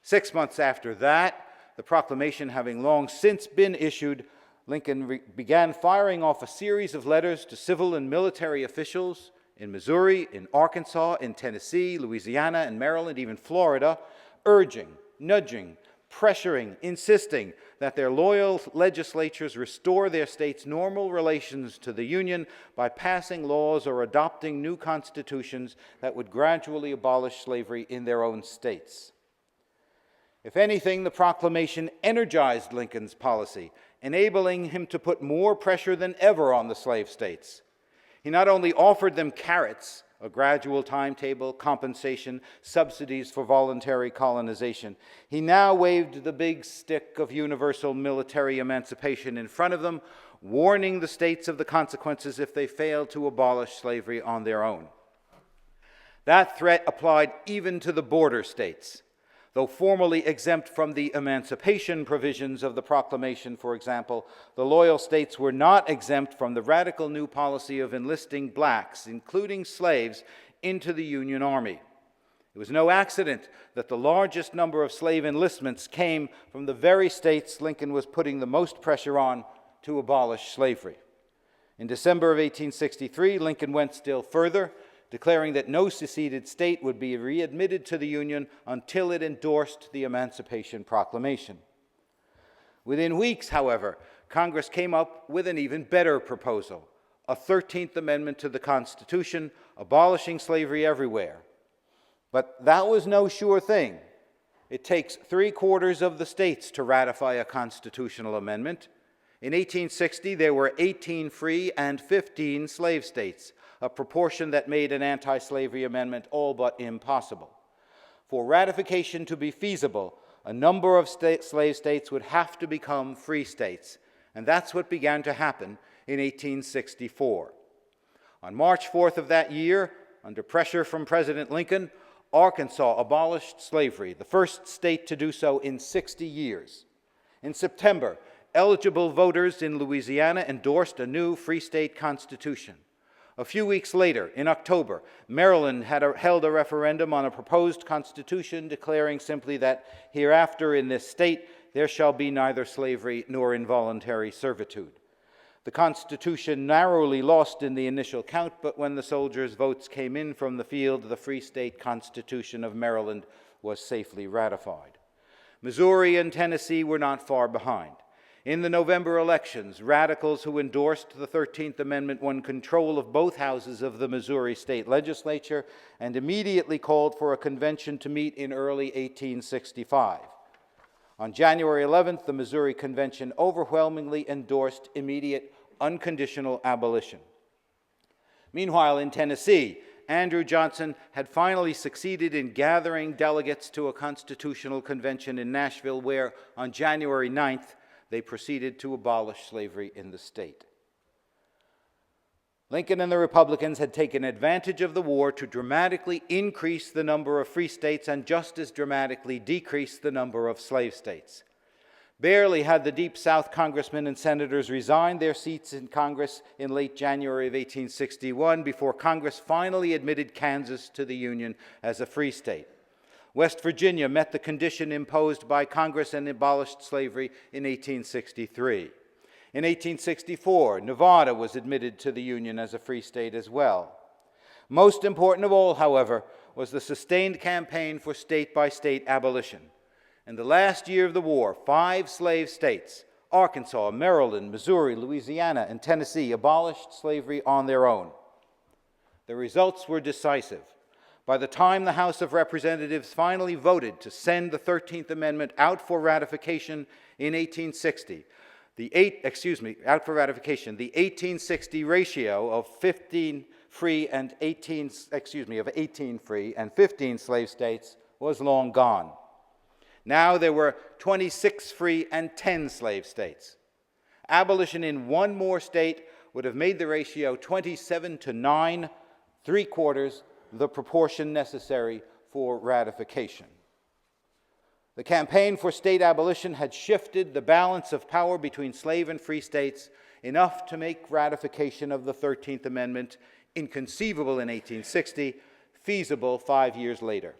6 months after that, the proclamation having long since been issued, Lincoln began firing off a series of letters to civil and military officials in Missouri, in Arkansas, in Tennessee, Louisiana, and Maryland, even Florida, urging, nudging, pressuring, insisting that their loyal legislatures restore their states' normal relations to the Union by passing laws or adopting new constitutions that would gradually abolish slavery in their own states. If anything, the proclamation energized Lincoln's policy, enabling him to put more pressure than ever on the slave states. He not only offered them carrots, a gradual timetable, compensation, subsidies for voluntary colonization. He now waved the big stick of universal military emancipation in front of them, warning the states of the consequences if they failed to abolish slavery on their own. That threat applied even to the border states. Though formally exempt from the emancipation provisions of the proclamation, for example, the loyal states were not exempt from the radical new policy of enlisting blacks, including slaves, into the Union Army. It was no accident that the largest number of slave enlistments came from the very states Lincoln was putting the most pressure on to abolish slavery. In December of 1863, Lincoln went still further, declaring that no seceded state would be readmitted to the Union until it endorsed the Emancipation Proclamation. Within weeks, however, Congress came up with an even better proposal, a 13th Amendment to the Constitution, abolishing slavery everywhere. But that was no sure thing. It takes 3/4 of the states to ratify a constitutional amendment. In 1860, there were 18 free and 15 slave states, a proportion that made an anti-slavery amendment all but impossible. For ratification to be feasible, a number of slave states would have to become free states, and that's what began to happen in 1864. On March 4th of that year, under pressure from President Lincoln, Arkansas abolished slavery, the first state to do so in 60 years. In September, eligible voters in Louisiana endorsed a new free state constitution. A few weeks later, in October, Maryland held a referendum on a proposed constitution declaring simply that hereafter in this state there shall be neither slavery nor involuntary servitude. The Constitution narrowly lost in the initial count, but when the soldiers' votes came in from the field, the Free State Constitution of Maryland was safely ratified. Missouri and Tennessee were not far behind. In the November elections, radicals who endorsed the 13th Amendment won control of both houses of the Missouri State Legislature and immediately called for a convention to meet in early 1865. On January 11th, the Missouri Convention overwhelmingly endorsed immediate, unconditional abolition. Meanwhile, in Tennessee, Andrew Johnson had finally succeeded in gathering delegates to a constitutional convention in Nashville where, on January 9th, they proceeded to abolish slavery in the state. Lincoln and the Republicans had taken advantage of the war to dramatically increase the number of free states and just as dramatically decrease the number of slave states. Barely had the Deep South congressmen and senators resigned their seats in Congress in late January of 1861 before Congress finally admitted Kansas to the Union as a free state. West Virginia met the condition imposed by Congress and abolished slavery in 1863. In 1864, Nevada was admitted to the Union as a free state as well. Most important of all, however, was the sustained campaign for state-by-state abolition. In the last year of the war, 5 slave states, Arkansas, Maryland, Missouri, Louisiana, and Tennessee, abolished slavery on their own. The results were decisive. By the time the House of Representatives finally voted to send the 13th Amendment out for ratification in 1860, the 1860 ratio of 18 free and 15 slave states was long gone. Now there were 26 free and 10 slave states. Abolition in one more state would have made the ratio 27 to 9, 3/4 the proportion necessary for ratification. The campaign for state abolition had shifted the balance of power between slave and free states enough to make ratification of the 13th Amendment inconceivable in 1860, feasible 5 years later.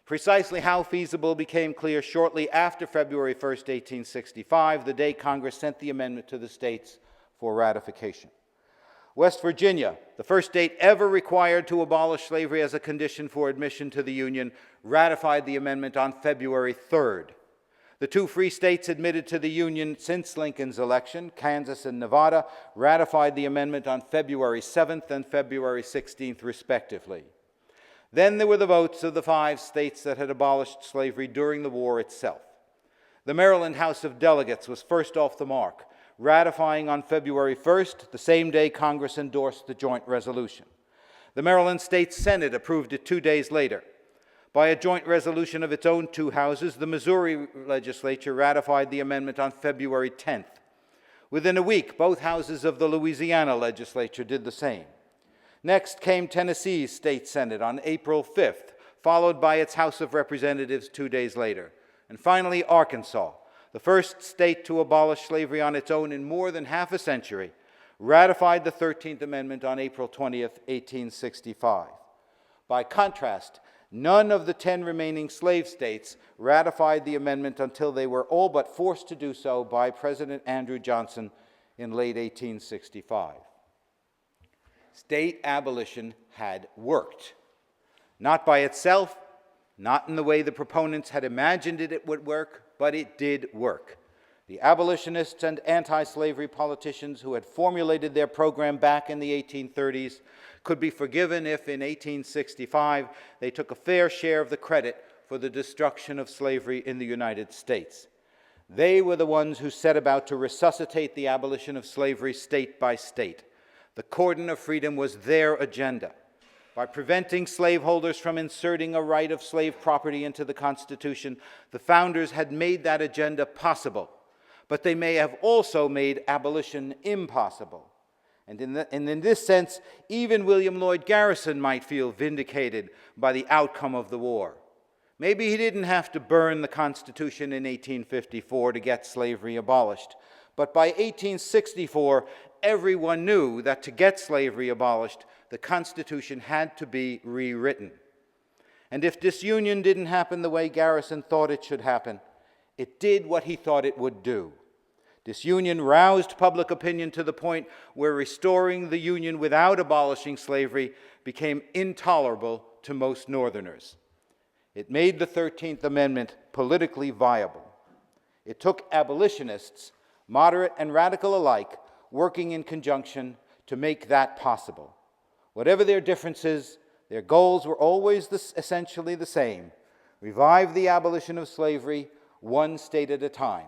Precisely how feasible became clear shortly after February 1st, 1865, the day Congress sent the amendment to the states for ratification. West Virginia, the first state ever required to abolish slavery as a condition for admission to the Union, ratified the amendment on February 3rd. The 2 free states admitted to the Union since Lincoln's election, Kansas and Nevada, ratified the amendment on February 7th and February 16th, respectively. Then there were the votes of the 5 states that had abolished slavery during the war itself. The Maryland House of Delegates was first off the mark, ratifying on February 1st, the same day Congress endorsed the joint resolution. The Maryland State Senate approved it 2 days later. By a joint resolution of its own 2 houses, the Missouri legislature ratified the amendment on February 10th. Within a week, both houses of the Louisiana legislature did the same. Next came Tennessee's State Senate on April 5th, followed by its House of Representatives 2 days later. And finally, Arkansas, the first state to abolish slavery on its own in more than half a century, ratified the 13th Amendment on April 20th, 1865. By contrast, none of the 10 remaining slave states ratified the amendment until they were all but forced to do so by President Andrew Johnson in late 1865. State abolition had worked. Not by itself, not in the way the proponents had imagined it would work, but it did work. The abolitionists and anti-slavery politicians who had formulated their program back in the 1830s could be forgiven if, in 1865, they took a fair share of the credit for the destruction of slavery in the United States. They were the ones who set about to resuscitate the abolition of slavery state by state. The cordon of freedom was their agenda. By preventing slaveholders from inserting a right of slave property into the Constitution, the founders had made that agenda possible, but they may have also made abolition impossible. And in this sense, even William Lloyd Garrison might feel vindicated by the outcome of the war. Maybe he didn't have to burn the Constitution in 1854 to get slavery abolished, but by 1864, everyone knew that to get slavery abolished, the Constitution had to be rewritten. And if disunion didn't happen the way Garrison thought it should happen, it did what he thought it would do. Disunion roused public opinion to the point where restoring the Union without abolishing slavery became intolerable to most Northerners. It made the 13th Amendment politically viable. It took abolitionists moderate and radical alike, working in conjunction to make that possible. Whatever their differences, their goals were always essentially the same: revive the abolition of slavery, one state at a time.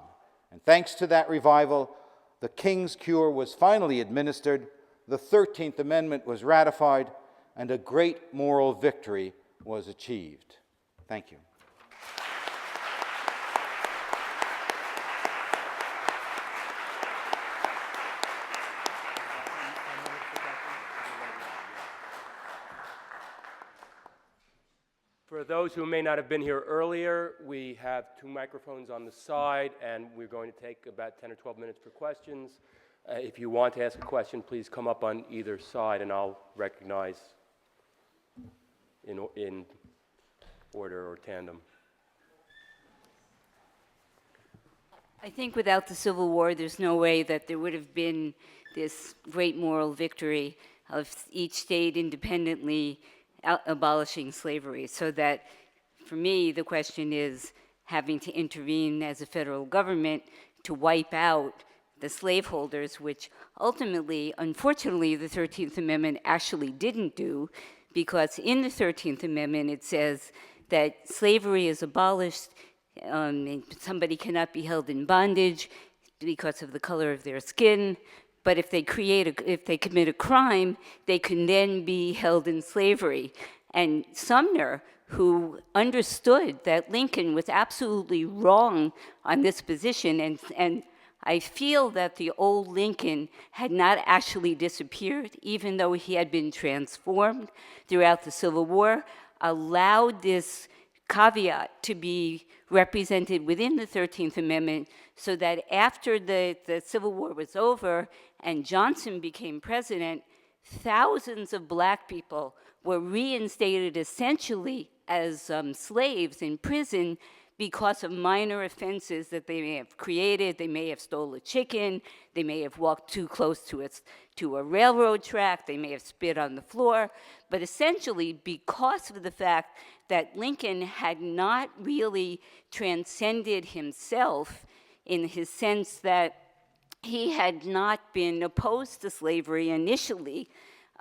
And thanks to that revival, the King's Cure was finally administered, the 13th Amendment was ratified, and a great moral victory was achieved. Thank you. For those who may not have been here earlier, we have 2 microphones on the side, and we're going to take about 10 or 12 minutes for questions. If you want to ask a question, please come up on either side, and I'll recognize in order or tandem. I think without the Civil War, there's no way that there would have been this great moral victory of each state independently abolishing slavery. So that, for me, the question is having to intervene as a federal government to wipe out the slaveholders, which ultimately, unfortunately, the 13th Amendment actually didn't do, because in the 13th Amendment it says that slavery is abolished, and somebody cannot be held in bondage because of the color of their skin, but if they commit a crime, they can then be held in slavery. And Sumner, who understood that Lincoln was absolutely wrong on this position, and I feel that the old Lincoln had not actually disappeared, even though he had been transformed throughout the Civil War, allowed this caveat to be represented within the 13th Amendment, so that after the Civil War was over and Johnson became president, thousands of black people were reinstated essentially as slaves in prison because of minor offenses that they may have created. They may have stole a chicken, they may have walked too close to a railroad track, they may have spit on the floor, but essentially because of the fact that Lincoln had not really transcended himself in his sense that he had not been opposed to slavery initially,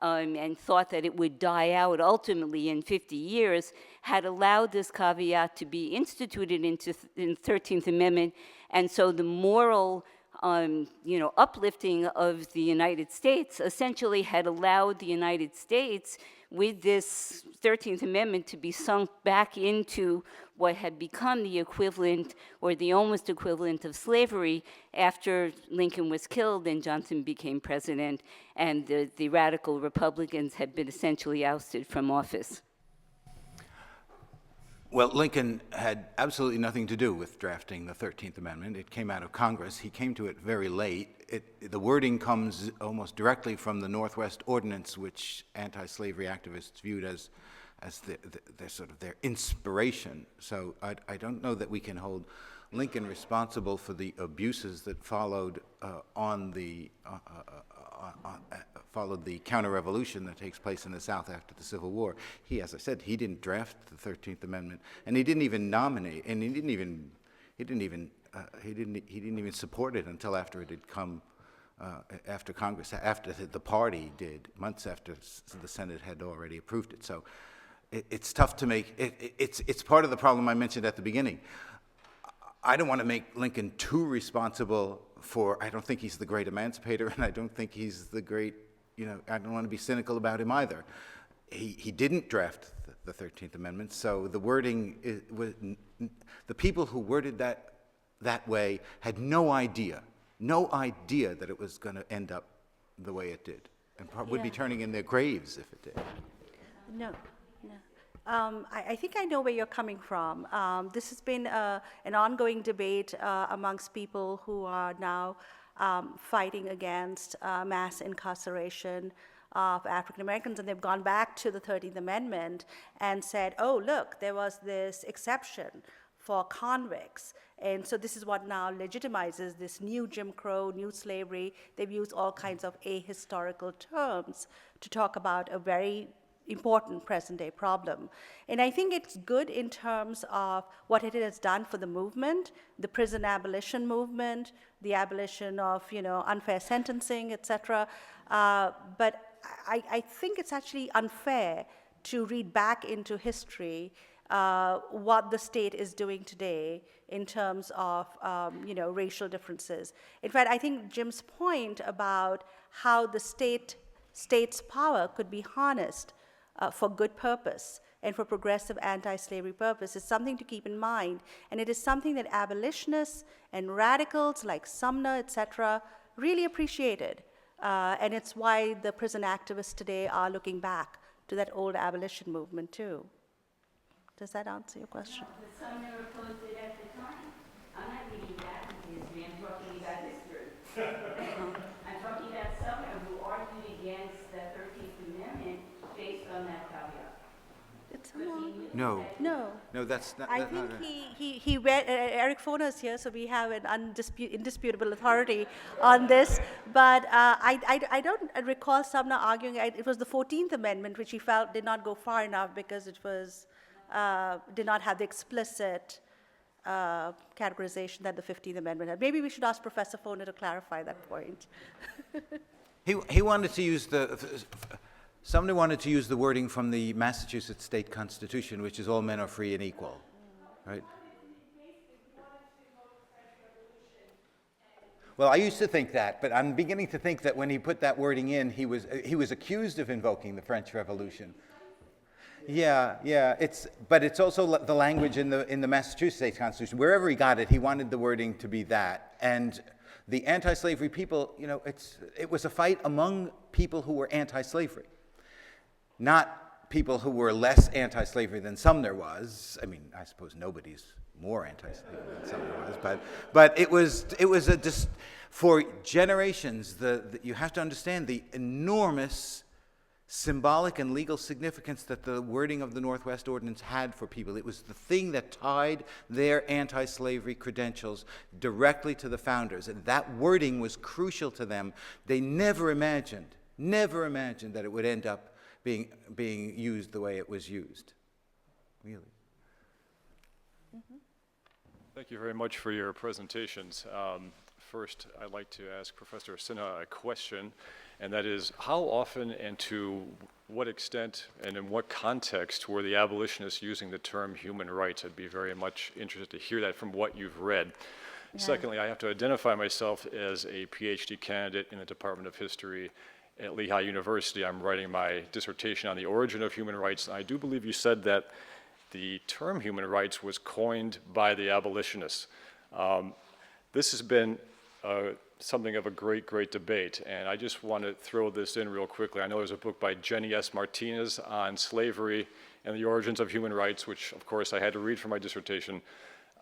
and thought that it would die out ultimately in 50 years, had allowed this caveat to be instituted in the 13th Amendment. And so the moral uplifting of the United States essentially had allowed the United States with this 13th Amendment to be sunk back into what had become the equivalent or the almost equivalent of slavery after Lincoln was killed and Johnson became president and the radical Republicans had been essentially ousted from office. Well, Lincoln had absolutely nothing to do with drafting the 13th Amendment. It came out of Congress. He came to it very late. The wording comes almost directly from the Northwest Ordinance, which anti-slavery activists viewed as their sort of their inspiration. So I don't know that we can hold Lincoln responsible for the abuses that followed followed the counter-revolution that takes place in the South after the Civil War. He, as I said, he didn't draft the 13th Amendment, and he didn't even nominate, and he didn't even support it until after it had come, after Congress, after the party did, months after the Senate had already approved it. So it's tough to make. It's part of the problem I mentioned at the beginning. I don't want to make Lincoln too responsible for, I don't think he's the great emancipator, and I don't think he's the great, I don't want to be cynical about him either. He didn't draft the 13th Amendment, so the wording, the people who worded that way had no idea that it was going to end up the way it did, and would be turning in their graves if it did. No. I think I know where you're coming from. This has been an ongoing debate amongst people who are now fighting against mass incarceration of African Americans, and they've gone back to the 13th Amendment and said, oh, look, there was this exception for convicts. And so this is what now legitimizes this new Jim Crow, new slavery. They've used all kinds of ahistorical terms to talk about a very important present-day problem. And I think it's good in terms of what it has done for the movement, the prison abolition movement, the abolition of, unfair sentencing, et cetera. But I think it's actually unfair to read back into history what the state is doing today in terms of racial differences. In fact, I think Jim's point about how the state's power could be harnessed for good purpose and for progressive anti-slavery purpose is something to keep in mind, and it is something that abolitionists and radicals like Sumner, et cetera, really appreciated. And it's why the prison activists today are looking back to that old abolition movement too. Does that answer your question? But Sumner opposed it at the time. I'm not reading back into history, I'm talking about history. I'm talking about Sumner, who argued against the 13th Amendment based on that caveat. It's someone. No, No. no, that's not. I think he read, Eric Foner is here, so we have an indisputable authority on this. But I don't recall Sumner arguing, it was the 14th Amendment, which he felt did not go far enough because it was, did not have the explicit categorization that the 15th Amendment had. Maybe we should ask Professor Foner to clarify that point. He wanted to use Sumner wanted to use the wording from the Massachusetts State Constitution, which is all men are free and equal, right? Well, I used to think that, but I'm beginning to think that when he put that wording in, he was accused of invoking the French Revolution. Yeah, but it's also the language in the Massachusetts State Constitution. Wherever he got it, he wanted the wording to be that. And the anti-slavery people, it was a fight among people who were anti-slavery, not people who were less anti-slavery than Sumner was. I mean, I suppose nobody's more anti-slavery than Sumner was, but it was for generations. You have to understand the enormous symbolic and legal significance that the wording of the Northwest Ordinance had for people. It was the thing that tied their anti-slavery credentials directly to the founders, and that wording was crucial to them. They never imagined that it would end up being used the way it was used, really. Mm-hmm. Thank you very much for your presentations. First, I'd like to ask Professor Sinha a question, and that is, how often and to what extent and in what context were the abolitionists using the term human rights? I'd be very much interested to hear that from what you've read. Yeah. Secondly, I have to identify myself as a PhD candidate in the Department of History at Lehigh University. I'm writing my dissertation on the origin of human rights, and I do believe you said that the term human rights was coined by the abolitionists. This has been something of a great debate, and I just want to throw this in real quickly. I know there's a book by Jenny S. Martinez on slavery and the origins of human rights, which of course I had to read for my dissertation.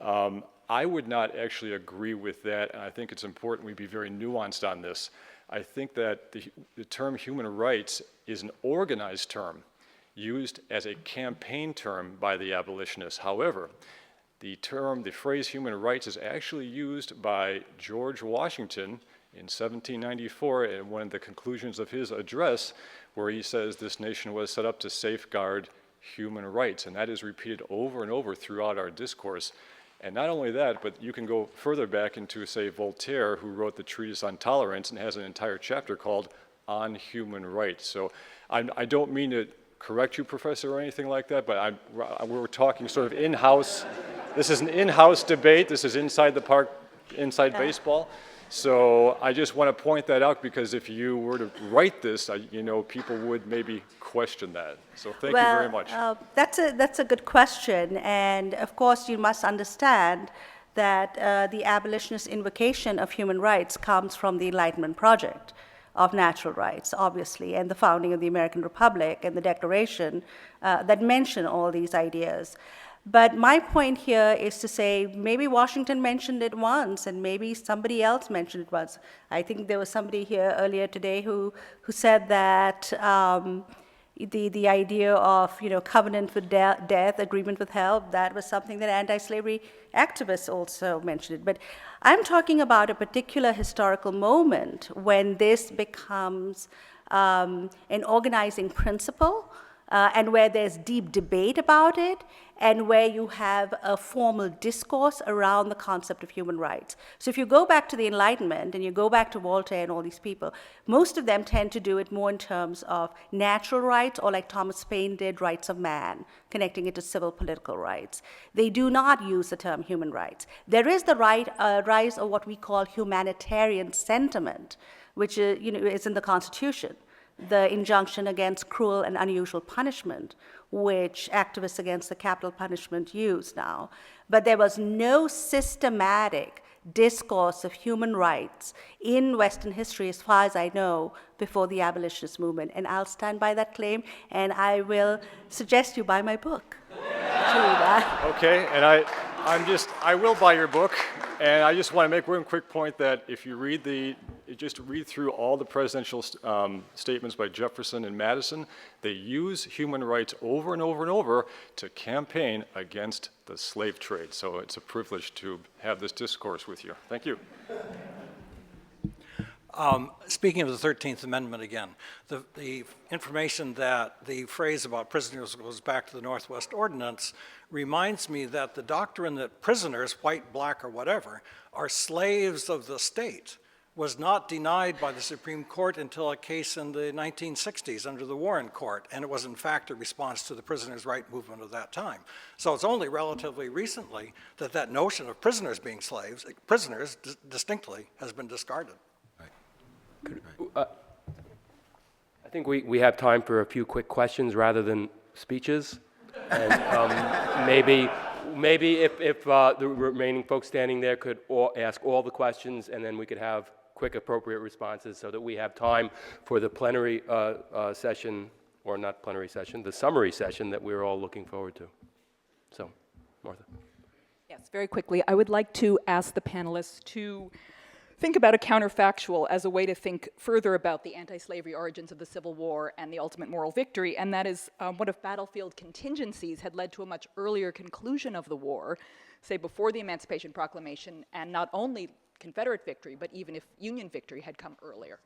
I would not actually agree with that, and I think it's important we be very nuanced on this. I think that the term human rights is an organized term used as a campaign term by the abolitionists. However, the phrase human rights is actually used by George Washington in 1794 in one of the conclusions of his address, where he says this nation was set up to safeguard human rights, and that is repeated over and over throughout our discourse. And not only that, but you can go further back into, say, Voltaire, who wrote the Treatise on Tolerance and has an entire chapter called On Human Rights. So I don't mean to correct you, Professor, or anything like that, but we're talking sort of in-house. This is an in-house debate. This is inside the park, inside baseball. So I just want to point that out, because if you were to write this, people would maybe question that. So thank you very much. That's a good question, and of course you must understand that the abolitionist invocation of human rights comes from the Enlightenment Project of natural rights, obviously, and the founding of the American Republic and the Declaration that mention all these ideas. But my point here is to say maybe Washington mentioned it once, and maybe somebody else mentioned it once. I think there was somebody here earlier today who said that the idea of covenant with death, agreement with hell, that was something that anti-slavery activists also mentioned. But I'm talking about a particular historical moment when this becomes an organizing principle and where there's deep debate about it, and where you have a formal discourse around the concept of human rights. So if you go back to the Enlightenment and you go back to Voltaire and all these people, most of them tend to do it more in terms of natural rights, or like Thomas Paine did, rights of man, connecting it to civil political rights. They do not use the term human rights. There is the rise of what we call humanitarian sentiment, which is in the Constitution. The injunction against cruel and unusual punishment, which activists against the capital punishment use now. But there was no systematic discourse of human rights in Western history, as far as I know, before the abolitionist movement. And I'll stand by that claim, and I will suggest you buy my book. Okay, and I will buy your book, and I just want to make one quick point that if you just read through all the presidential statements by Jefferson and Madison, they use human rights over and over and over to campaign against the slave trade. So it's a privilege to have this discourse with you. Thank you. Speaking of the 13th Amendment again, the information that the phrase about prisoners goes back to the Northwest Ordinance reminds me that the doctrine that prisoners, white, black, or whatever, are slaves of the state was not denied by the Supreme Court until a case in the 1960s under the Warren Court, and it was in fact a response to the prisoners' right movement of that time. So it's only relatively recently that that notion of prisoners being slaves, prisoners distinctly, has been discarded. I think we have time for a few quick questions rather than speeches. And maybe if the remaining folks standing there could ask all the questions, and then we could have quick, appropriate responses so that we have time for the plenary session, or not plenary session, the summary session that we're all looking forward to. So, Martha. Yes, very quickly. I would like to ask the panelists to think about a counterfactual as a way to think further about the anti-slavery origins of the Civil War and the ultimate moral victory, and that is what if battlefield contingencies had led to a much earlier conclusion of the war, say before the Emancipation Proclamation, and not only Confederate victory, but even if Union victory had come earlier.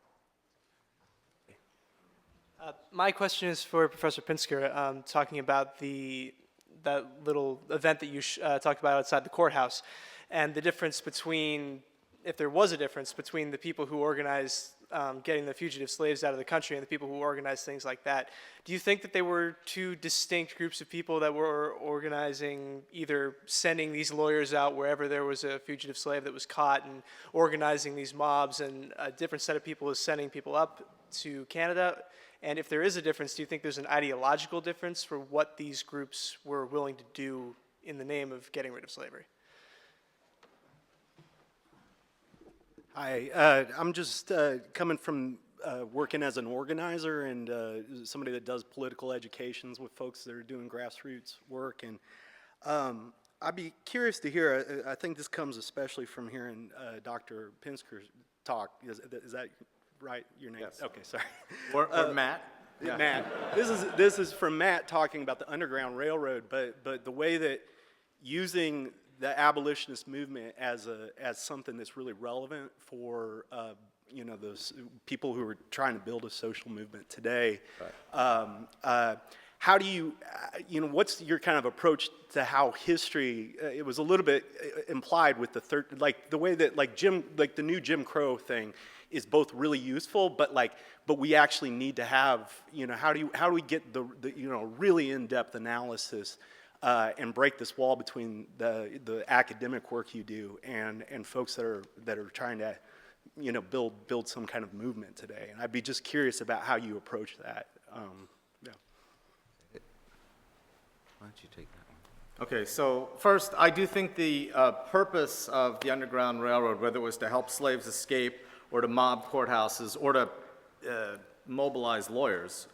My question is for Professor Pinsker, talking about that little event that you talked about outside the courthouse, and the difference between, if there was a difference between the people who organized getting the fugitive slaves out of the country and the people who organized things like that. Do you think that they were two distinct groups of people that were organizing, either sending these lawyers out wherever there was a fugitive slave that was caught and organizing these mobs, and a different set of people is sending people up to Canada? And if there is a difference, do you think there's an ideological difference for what these groups were willing to do in the name of getting rid of slavery? Hi, I'm just coming from working as an organizer and somebody that does political educations with folks that are doing grassroots work. And I'd be curious to hear, I think this comes especially from hearing Dr. Pinsker talk. Is that right, your name? Yes. Okay, sorry. Or Matt. Yeah. Matt. This is from Matt talking about the Underground Railroad, but the way that using the abolitionist movement as something that's really relevant for those people who are trying to build a social movement today. Right. How do you what's your kind of approach to how history? It was a little bit implied with the way that the new Jim Crow thing is both really useful, but we actually need to have how do we get the really in-depth analysis and break this wall between the academic work you do and folks that are trying to build some kind of movement today. And I'd be just curious about how you approach that. Yeah. Why don't you take that one? Okay, so first, I do think the purpose of the Underground Railroad, whether it was to help slaves escape or to mob courthouses or to mobilize lawyers,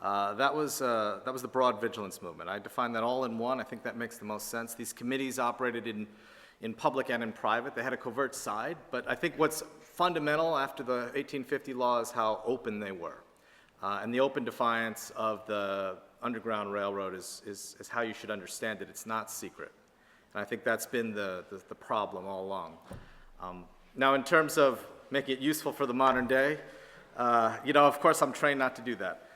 that was the broad vigilance movement. I define that all in one. I think that makes the most sense. These committees operated in public and in private. They had a covert side, but I think what's fundamental after the 1850 law is how open they were. And the open defiance of the Underground Railroad is how you should understand it. It's not secret. And I think that's been the problem all along. Now, in terms of making it useful for the modern day, of course I'm trained not to do that.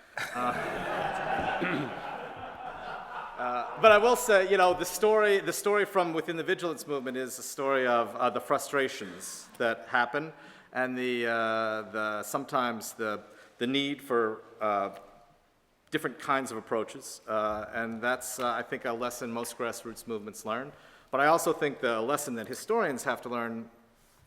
But I will say, you know, the story from within the vigilance movement is the story of the frustrations that happen, and sometimes the need for different kinds of approaches, and that's, I think, a lesson most grassroots movements learn. But I also think the lesson that historians have to learn,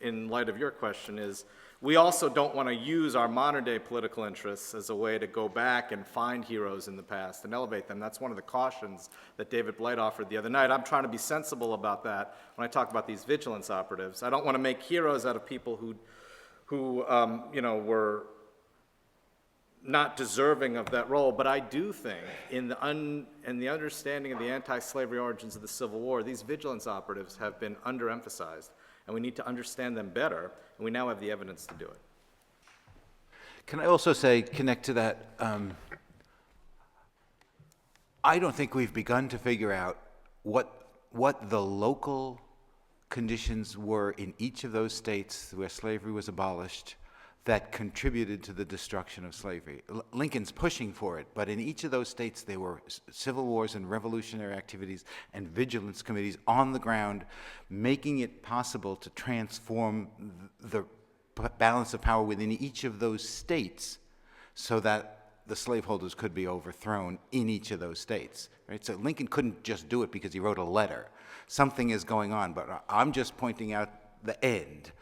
in light of your question, is we also don't want to use our modern-day political interests as a way to go back and find heroes in the past and elevate them. That's one of the cautions that David Blight offered the other night. I'm trying to be sensible about that when I talk about these vigilance operatives. I don't want to make heroes out of people who you know, were not deserving of that role, but I do think in the understanding of the anti-slavery origins of the Civil War, these vigilance operatives have been underemphasized, and we need to understand them better, and we now have the evidence to do it. Can I also say, connect to that, I don't think we've begun to figure out what the local conditions were in each of those states where slavery was abolished that contributed to the destruction of slavery. Lincoln's pushing for it, but in each of those states there were civil wars and revolutionary activities and vigilance committees on the ground, making it possible to transform the balance of power within each of those states so that the slaveholders could be overthrown in each of those states. Right? So Lincoln couldn't just do it because he wrote a letter. Something is going on, but I'm just pointing out the end.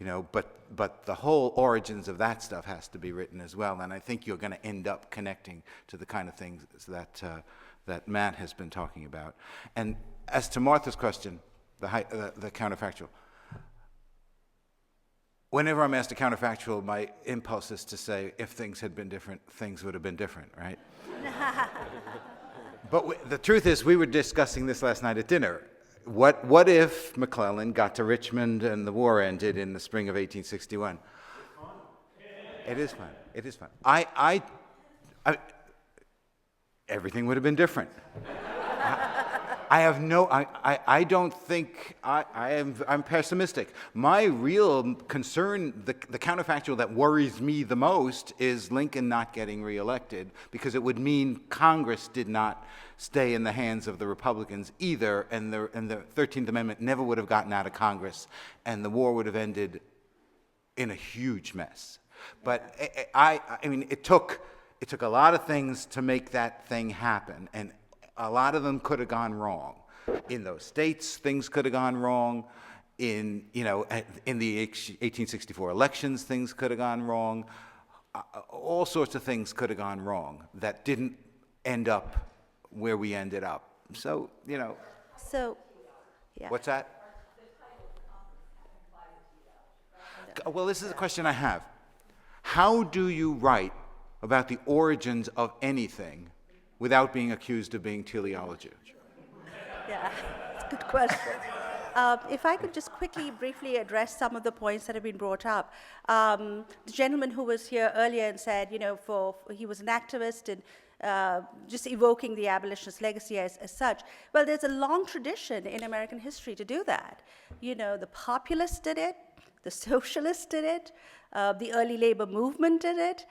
You know, but the whole origins of that stuff has to be written as well, and I think you're going to end up connecting to the kind of things that Matt has been talking about. And as to Martha's question, the counterfactual, whenever I'm asked a counterfactual, my impulse is to say, if things had been different, things would have been different, right? But the truth is, we were discussing this last night at dinner. What if McClellan got to Richmond and the war ended in the spring of 1861? It is fun. It is fun. Everything would have been different. I don't think, I'm pessimistic. My real concern, the counterfactual that worries me the most is Lincoln not getting reelected, because it would mean Congress did not stay in the hands of the Republicans either, and the 13th Amendment never would have gotten out of Congress, and the war would have ended in a huge mess. But I mean, it took a lot of things to make that thing happen, and a lot of them could have gone wrong. In those states, things could have gone wrong. In the 1864 elections, things could have gone wrong. All sorts of things could have gone wrong that didn't end up where we ended up. So, you know. So, yeah. What's that? Well, this is a question I have. How do you write about the origins of anything without being accused of being teleology? Yeah, it's a good question. If I could just briefly address some of the points that have been brought up. The gentleman who was here earlier and said, you know, he was an activist and just evoking the abolitionist legacy as such. Well, there's a long tradition in American history to do that. You know, the populists did it, the socialists did it, the early labor movement did it,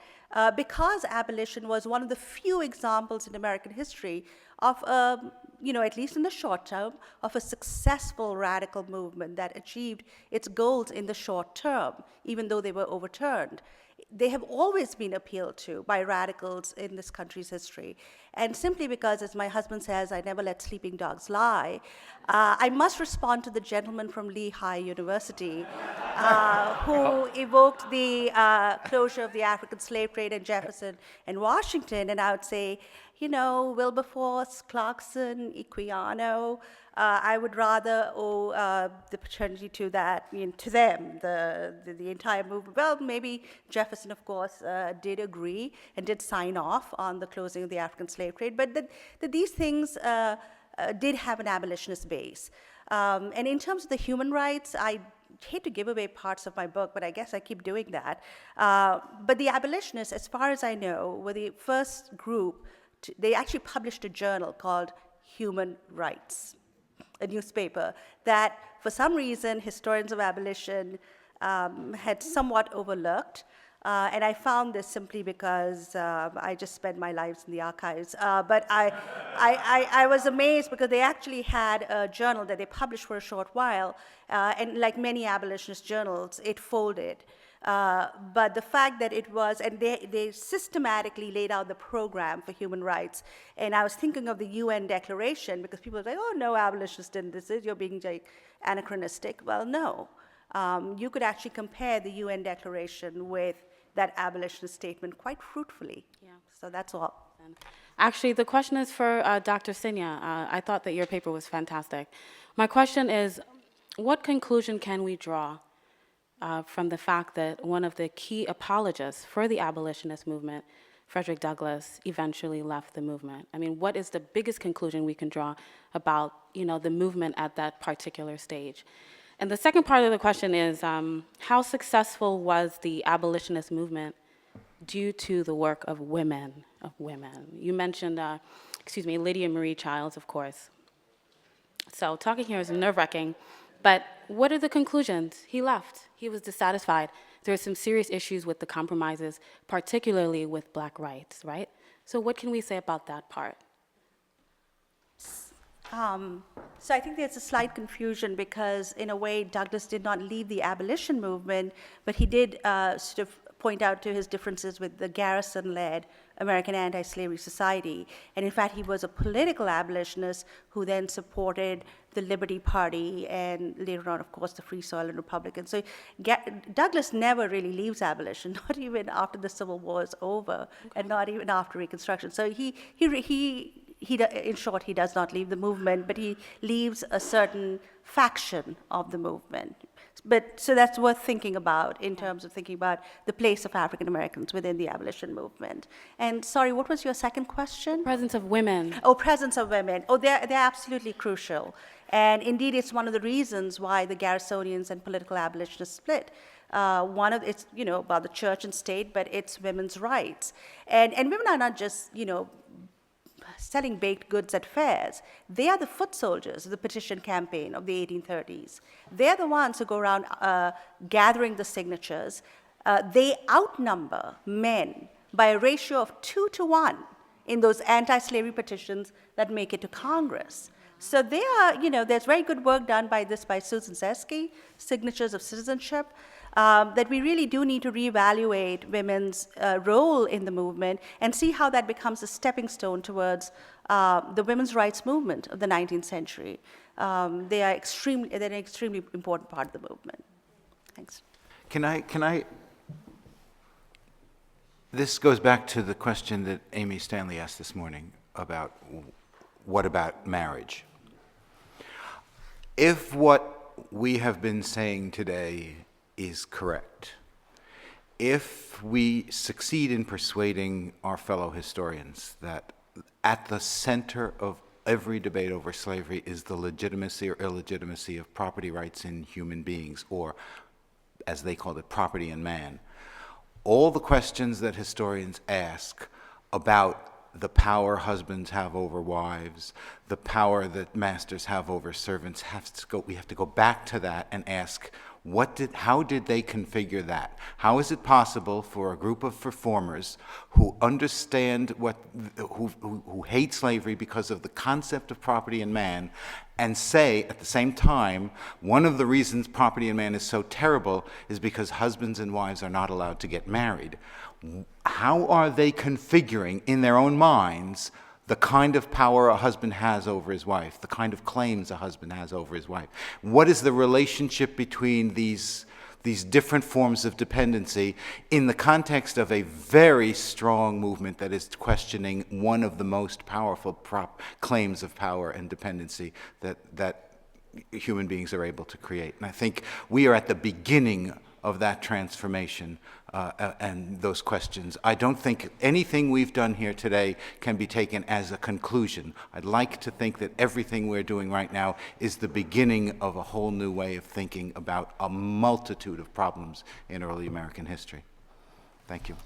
because abolition was one of the few examples in American history of, at least in the short term, of a successful radical movement that achieved its goals in the short term, even though they were overturned. They have always been appealed to by radicals in this country's history. And simply because, as my husband says, I never let sleeping dogs lie, I must respond to the gentleman from Lehigh University who evoked the closure of the African slave trade in Jefferson and Washington. And I would say, Wilberforce, Clarkson, Equiano, I would rather owe the paternity to that, to them, the entire movement. Well, maybe Jefferson, of course, did agree and did sign off on the closing of the African slave trade, but that these things did have an abolitionist base. And in terms of the human rights, I hate to give away parts of my book, but I guess I keep doing that. But the abolitionists, as far as I know, were the first group. They actually published a journal called Human Rights, a newspaper that, for some reason, historians of abolition had somewhat overlooked. And I found this simply because I just spent my lives in the archives. But I was amazed because they actually had a journal that they published for a short while, and like many abolitionist journals, it folded. But the fact that it was, and they systematically laid out the program for human rights. And I was thinking of the UN Declaration, because people are like, oh, no, abolitionists didn't this, you're being like anachronistic. Well, no. You could actually compare the UN Declaration with that abolitionist statement quite fruitfully. Yeah. So that's all. Actually, the question is for Dr. Sinya. I thought that your paper was fantastic. My question is, what conclusion can we draw from the fact that one of the key apologists for the abolitionist movement, Frederick Douglass, eventually left the movement? I mean, what is the biggest conclusion we can draw about, the movement at that particular stage? And the second part of the question is, how successful was the abolitionist movement due to the work of women? You mentioned, Lydia Marie Childs, of course. So talking here is nerve-wracking, but what are the conclusions? He left. He was dissatisfied. There are some serious issues with the compromises, particularly with Black rights, right? So what can we say about that part? So I think there's a slight confusion because, in a way, Douglass did not leave the abolition movement, but he did sort of point out to his differences with the Garrison-led American Anti-Slavery Society. And in fact, he was a political abolitionist who then supported the Liberty Party and later on, of course, the Free Soil and Republicans. So Douglass never really leaves abolition, not even after the Civil War is over, and not even after Reconstruction. So in short, he does not leave the movement, but he leaves a certain faction of the movement. So that's worth thinking about in terms of thinking about the place of African Americans within the abolition movement. And sorry, what was your second question? Presence of women. Oh, presence of women. Oh, they're absolutely crucial. And indeed, it's one of the reasons why the Garrisonians and political abolitionists split. It's about the church and state, but it's women's rights. And women are not just, selling baked goods at fairs. They are the foot soldiers of the petition campaign of the 1830s. They're the ones who go around gathering the signatures. They outnumber men by a ratio of 2 to 1 in those anti-slavery petitions that make it to Congress. So they are, there's very good work done by Susan Seski, Signatures of Citizenship, that we really do need to reevaluate women's role in the movement and see how that becomes a stepping stone towards the women's rights movement of the 19th century. They're an extremely important part of the movement. Thanks. Can I, this goes back to the question that Amy Stanley asked this morning about what about marriage? If what we have been saying today is correct, if we succeed in persuading our fellow historians that at the center of every debate over slavery is the legitimacy or illegitimacy of property rights in human beings, or as they called it, property in man, all the questions that historians ask about the power husbands have over wives, the power that masters have over servants, we have to go back to that and ask, how did they configure that? How is it possible for a group of reformers who understand who hate slavery because of the concept of property in man, and say at the same time, one of the reasons property in man is so terrible is because husbands and wives are not allowed to get married? How are they configuring in their own minds the kind of power a husband has over his wife, the kind of claims a husband has over his wife? What is the relationship between these different forms of dependency in the context of a very strong movement that is questioning one of the most powerful claims of power and dependency that human beings are able to create? And I think we are at the beginning of that transformation and those questions. I don't think anything we've done here today can be taken as a conclusion. I'd like to think that everything we're doing right now is the beginning of a whole new way of thinking about a multitude of problems in early American history. Thank you.